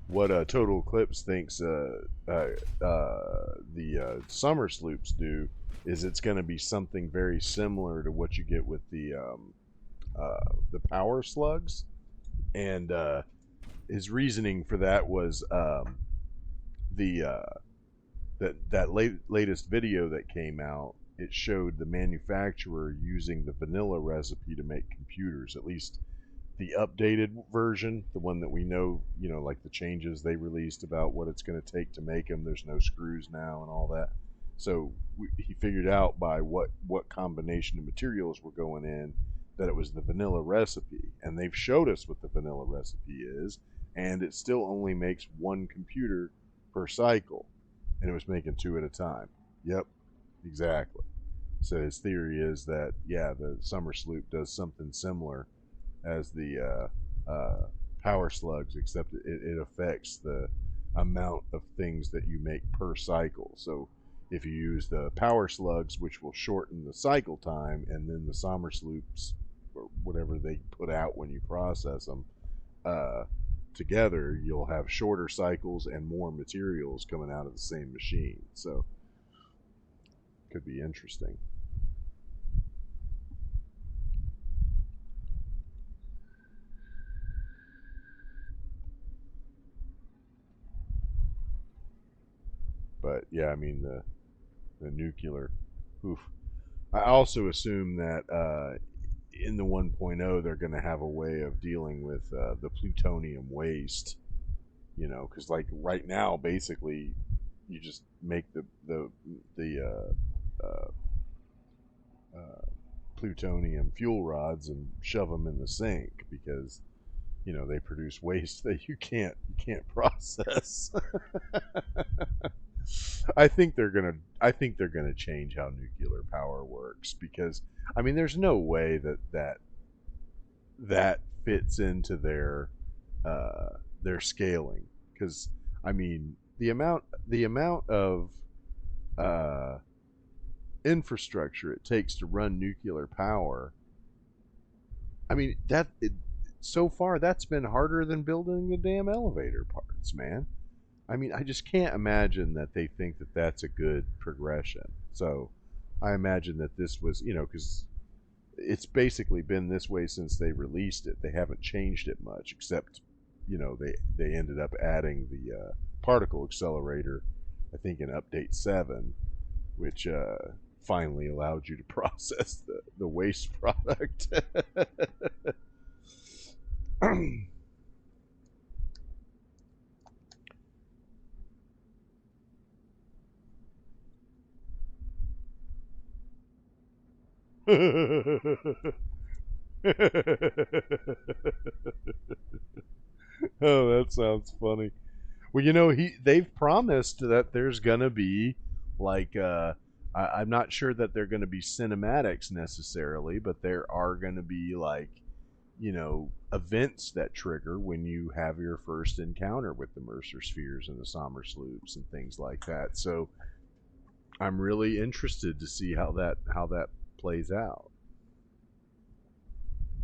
What Total Eclipse thinks the summer sloops do is it's going to be something very similar to what you get with the power slugs, and his reasoning for that was the latest video that came out. It showed the manufacturer using the vanilla recipe to make computers, at least the updated version, the one that we know, like the changes they released about what it's going to take to make them. There's no screws now and all that. So he figured out by what combination of materials were going in that it was the vanilla recipe, and they've showed us what the vanilla recipe is, and it still only makes one computer per cycle, and it was making two at a time. Yep, exactly. So his theory is that yeah, the summer sloop does something similar as the power slugs, except it affects the amount of things that you make per cycle. So if you use the power slugs, which will shorten the cycle time, and then the summer sloops, or whatever they put out when you process them, uh, together, you'll have shorter cycles and more materials coming out of the same machine. So could be interesting. But yeah, I mean the nuclear. Oof. I also assume that in the 1.0 they're going to have a way of dealing with the plutonium waste. Because like right now, basically, you just make the plutonium fuel rods and shove them in the sink because they produce waste that you can't process. I think they're gonna change how nuclear power works because I mean there's no way that fits into their scaling because I mean the amount of uh, infrastructure it takes to run nuclear power. I mean so far that's been harder than building the damn elevator parts, man. I mean, I just can't imagine that they think that that's a good progression. So I imagine that this was, because it's basically been this way since they released it. They haven't changed it much, except, they ended up adding the particle accelerator, I think in update 7, which finally allowed you to process the waste product. Oh, that sounds funny. Well, they've promised that there's gonna be like I'm not sure that they're gonna be cinematics necessarily, but there are gonna be like events that trigger when you have your first encounter with the Mercer spheres and the Sommer sloops and things like that. So I'm really interested to see how that plays out.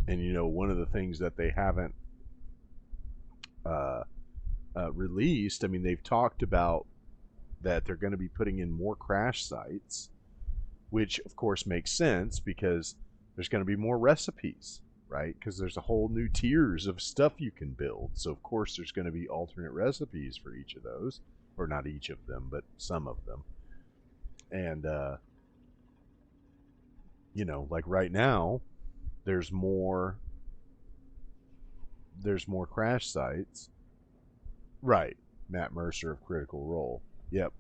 And one of the things that they haven't uh, released, I mean, they've talked about that they're going to be putting in more crash sites, which of course makes sense because there's going to be more recipes, right? Because there's a whole new tiers of stuff you can build. So of course there's going to be alternate recipes for each of those, or not each of them, but some of them. And like right now, there's more crash sites. Right. Matt Mercer of Critical Role. Yep.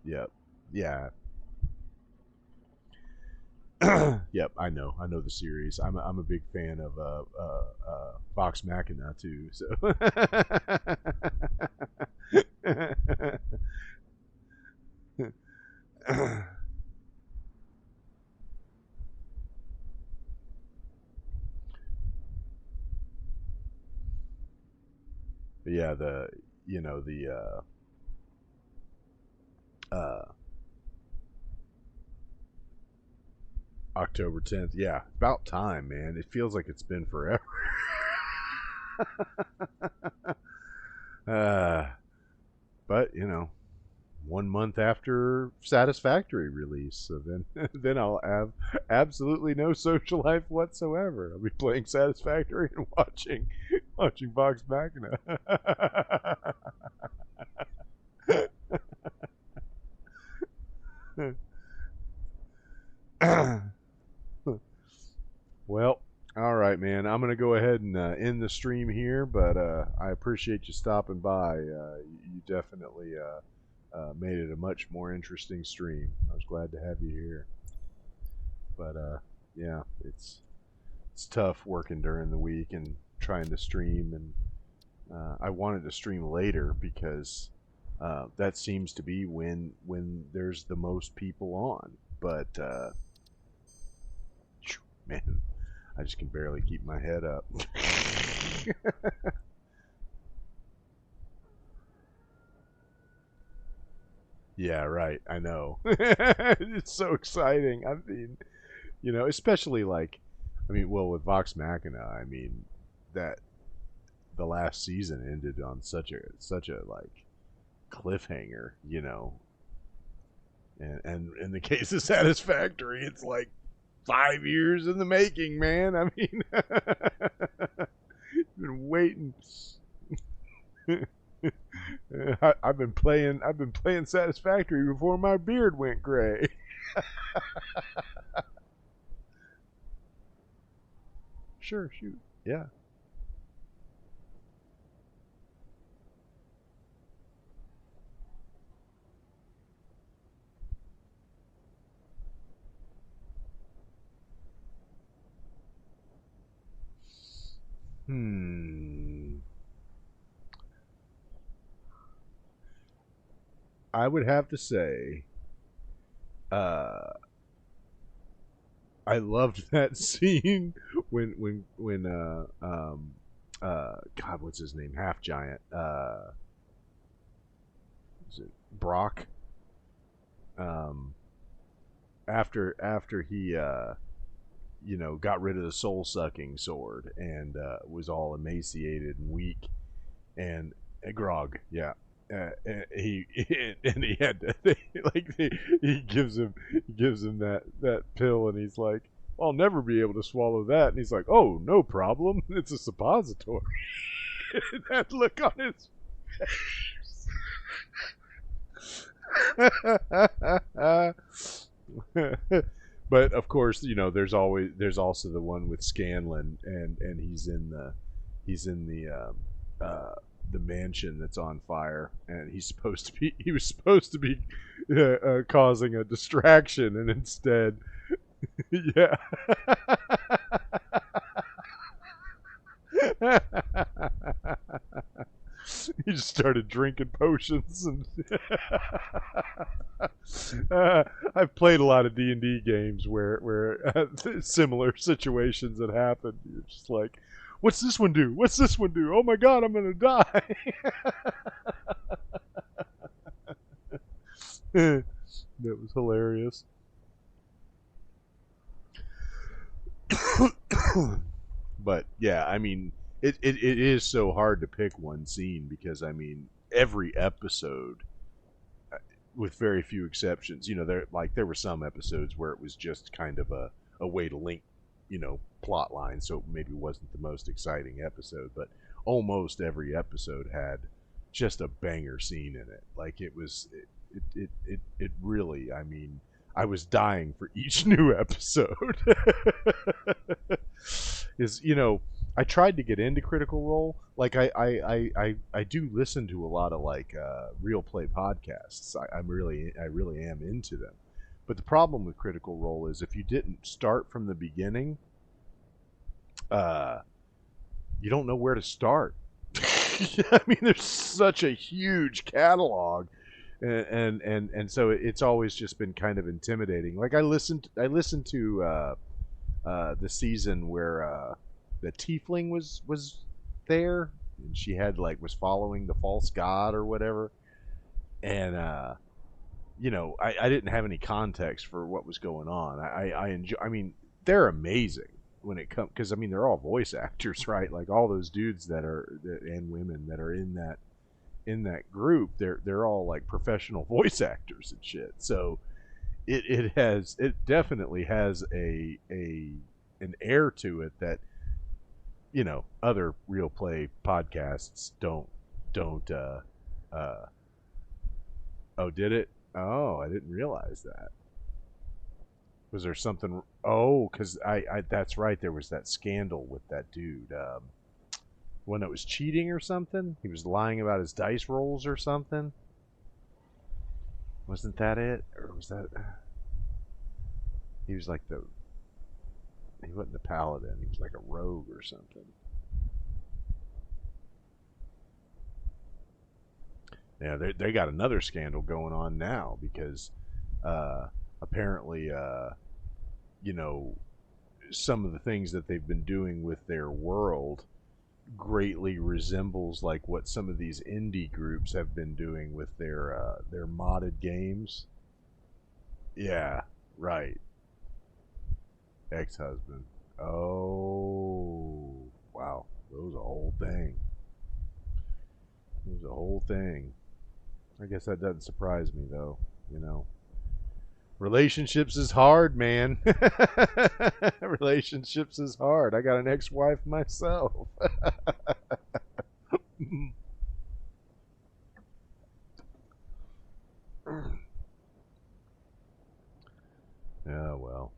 Yep. Yeah. Yep. I know. I know the series. I'm a big fan of Vox Machina too. So. Yeah. The October 10th. Yeah. About time, man. It feels like it's been forever. uh, but 1 month after Satisfactory release. So then, then I'll have absolutely no social life whatsoever. I'll be playing Satisfactory and watching Vox Machina. Well, all right, man. I'm gonna go ahead and end the stream here, but I appreciate you stopping by. You definitely made it a much more interesting stream. I was glad to have you here. But yeah, it's tough working during the week and trying to stream, and I wanted to stream later because that seems to be when there's the most people on. But man, I just can barely keep my head up. Yeah, right. I know. It's so exciting. I mean, especially like, I mean, well, with Vox Machina, I mean, that the last season ended on such a like cliffhanger, and in the case of Satisfactory, it's like 5 years in the making, man. I mean, been waiting. I've been playing Satisfactory before my beard went gray. Sure, shoot. Yeah. Hmm. I would have to say, uh, I loved that scene when God, what's his name? Half Giant. Is it Brock? Um, after he got rid of the soul sucking sword and was all emaciated and weak, and Grog, yeah. He and he had to like he gives him that pill, and he's like, I'll never be able to swallow that, and he's like, oh, no problem, it's a suppository. That look on his face. But of course, there's also the one with Scanlan, and he's in the mansion that's on fire, and he was supposed to be causing a distraction, and instead, yeah. He just started drinking potions and I've played a lot of D&D games where similar situations had happened. You're just like, what's this one do? What's this one do? Oh my god, I'm gonna die. That was hilarious. But yeah, I mean, it is so hard to pick one scene because I mean, every episode, with very few exceptions, there were some episodes where it was just kind of a way to link, plot lines, so maybe it wasn't the most exciting episode, but almost every episode had just a banger scene in it. Like it really, I mean, I was dying for each new episode. Is I tried to get into Critical Role. Like I do listen to a lot of like real play podcasts. I really am into them. But the problem with Critical Role is if you didn't start from the beginning, uh, you don't know where to start. I mean, there's such a huge catalog, and so it's always just been kind of intimidating. Like I listened to the season where the Tiefling was there, and she had like was following the false god or whatever, and I didn't have any context for what was going on. I enjoy. I mean, they're amazing when it comes because I mean they're all voice actors, right? Like all those dudes and women that are in that group, they're all like professional voice actors and shit. So it definitely has an air to it that other real play podcasts don't oh, did it? Oh, I didn't realize that. Was there something? Oh, because that's right. There was that scandal with that dude. When it was cheating or something. He was lying about his dice rolls or something. Wasn't that it? Or was that? He was like the. He wasn't the paladin. He was like a rogue or something. Yeah, they got another scandal going on now because apparently, you know, some of the things that they've been doing with their world greatly resembles like what some of these indie groups have been doing with their modded games. Yeah, right. Ex-husband. Oh, wow. That was a whole thing. It was a whole thing. I guess that doesn't surprise me though. You know, relationships is hard, man. Relationships is hard. I got an ex-wife myself. Yeah, well.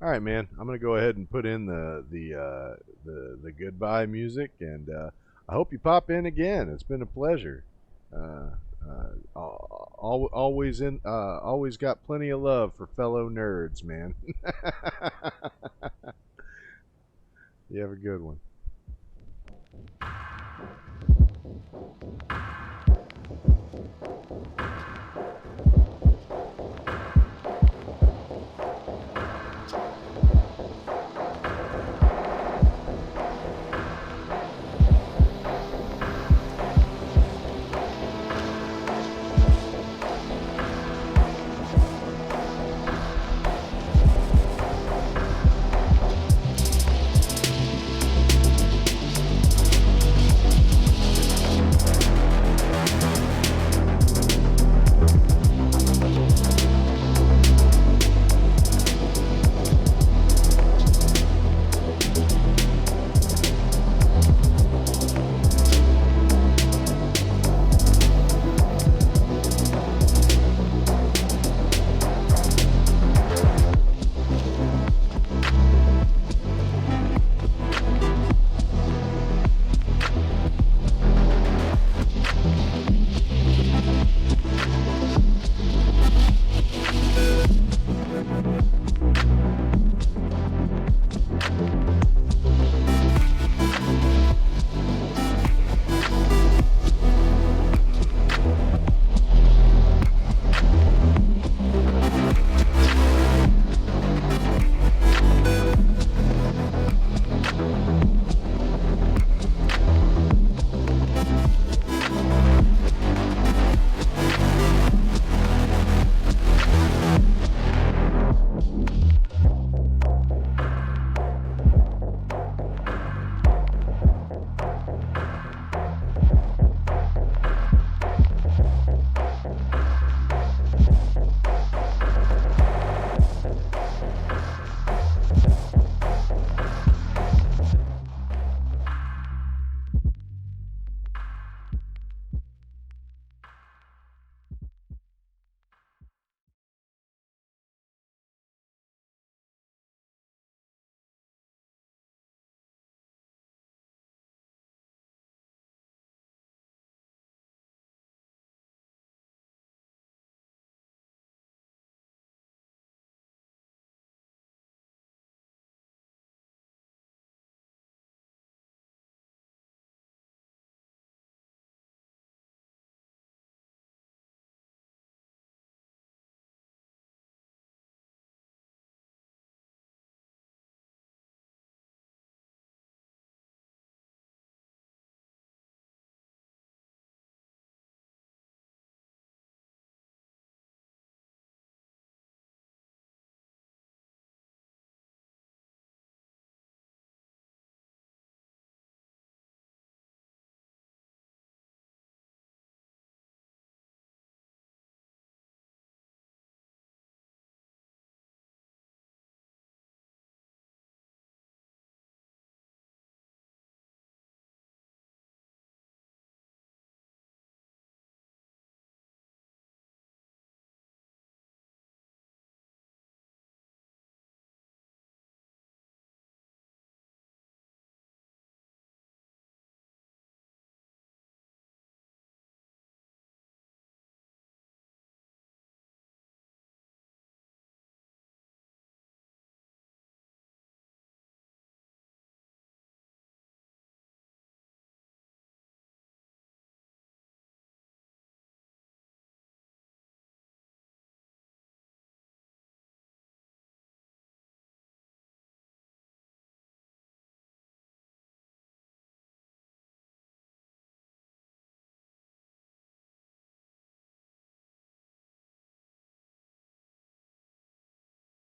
All right, man. I'm gonna go ahead and put in the goodbye music, and I hope you pop in again. It's been a pleasure. Uh, always got plenty of love for fellow nerds, man. You have a good one.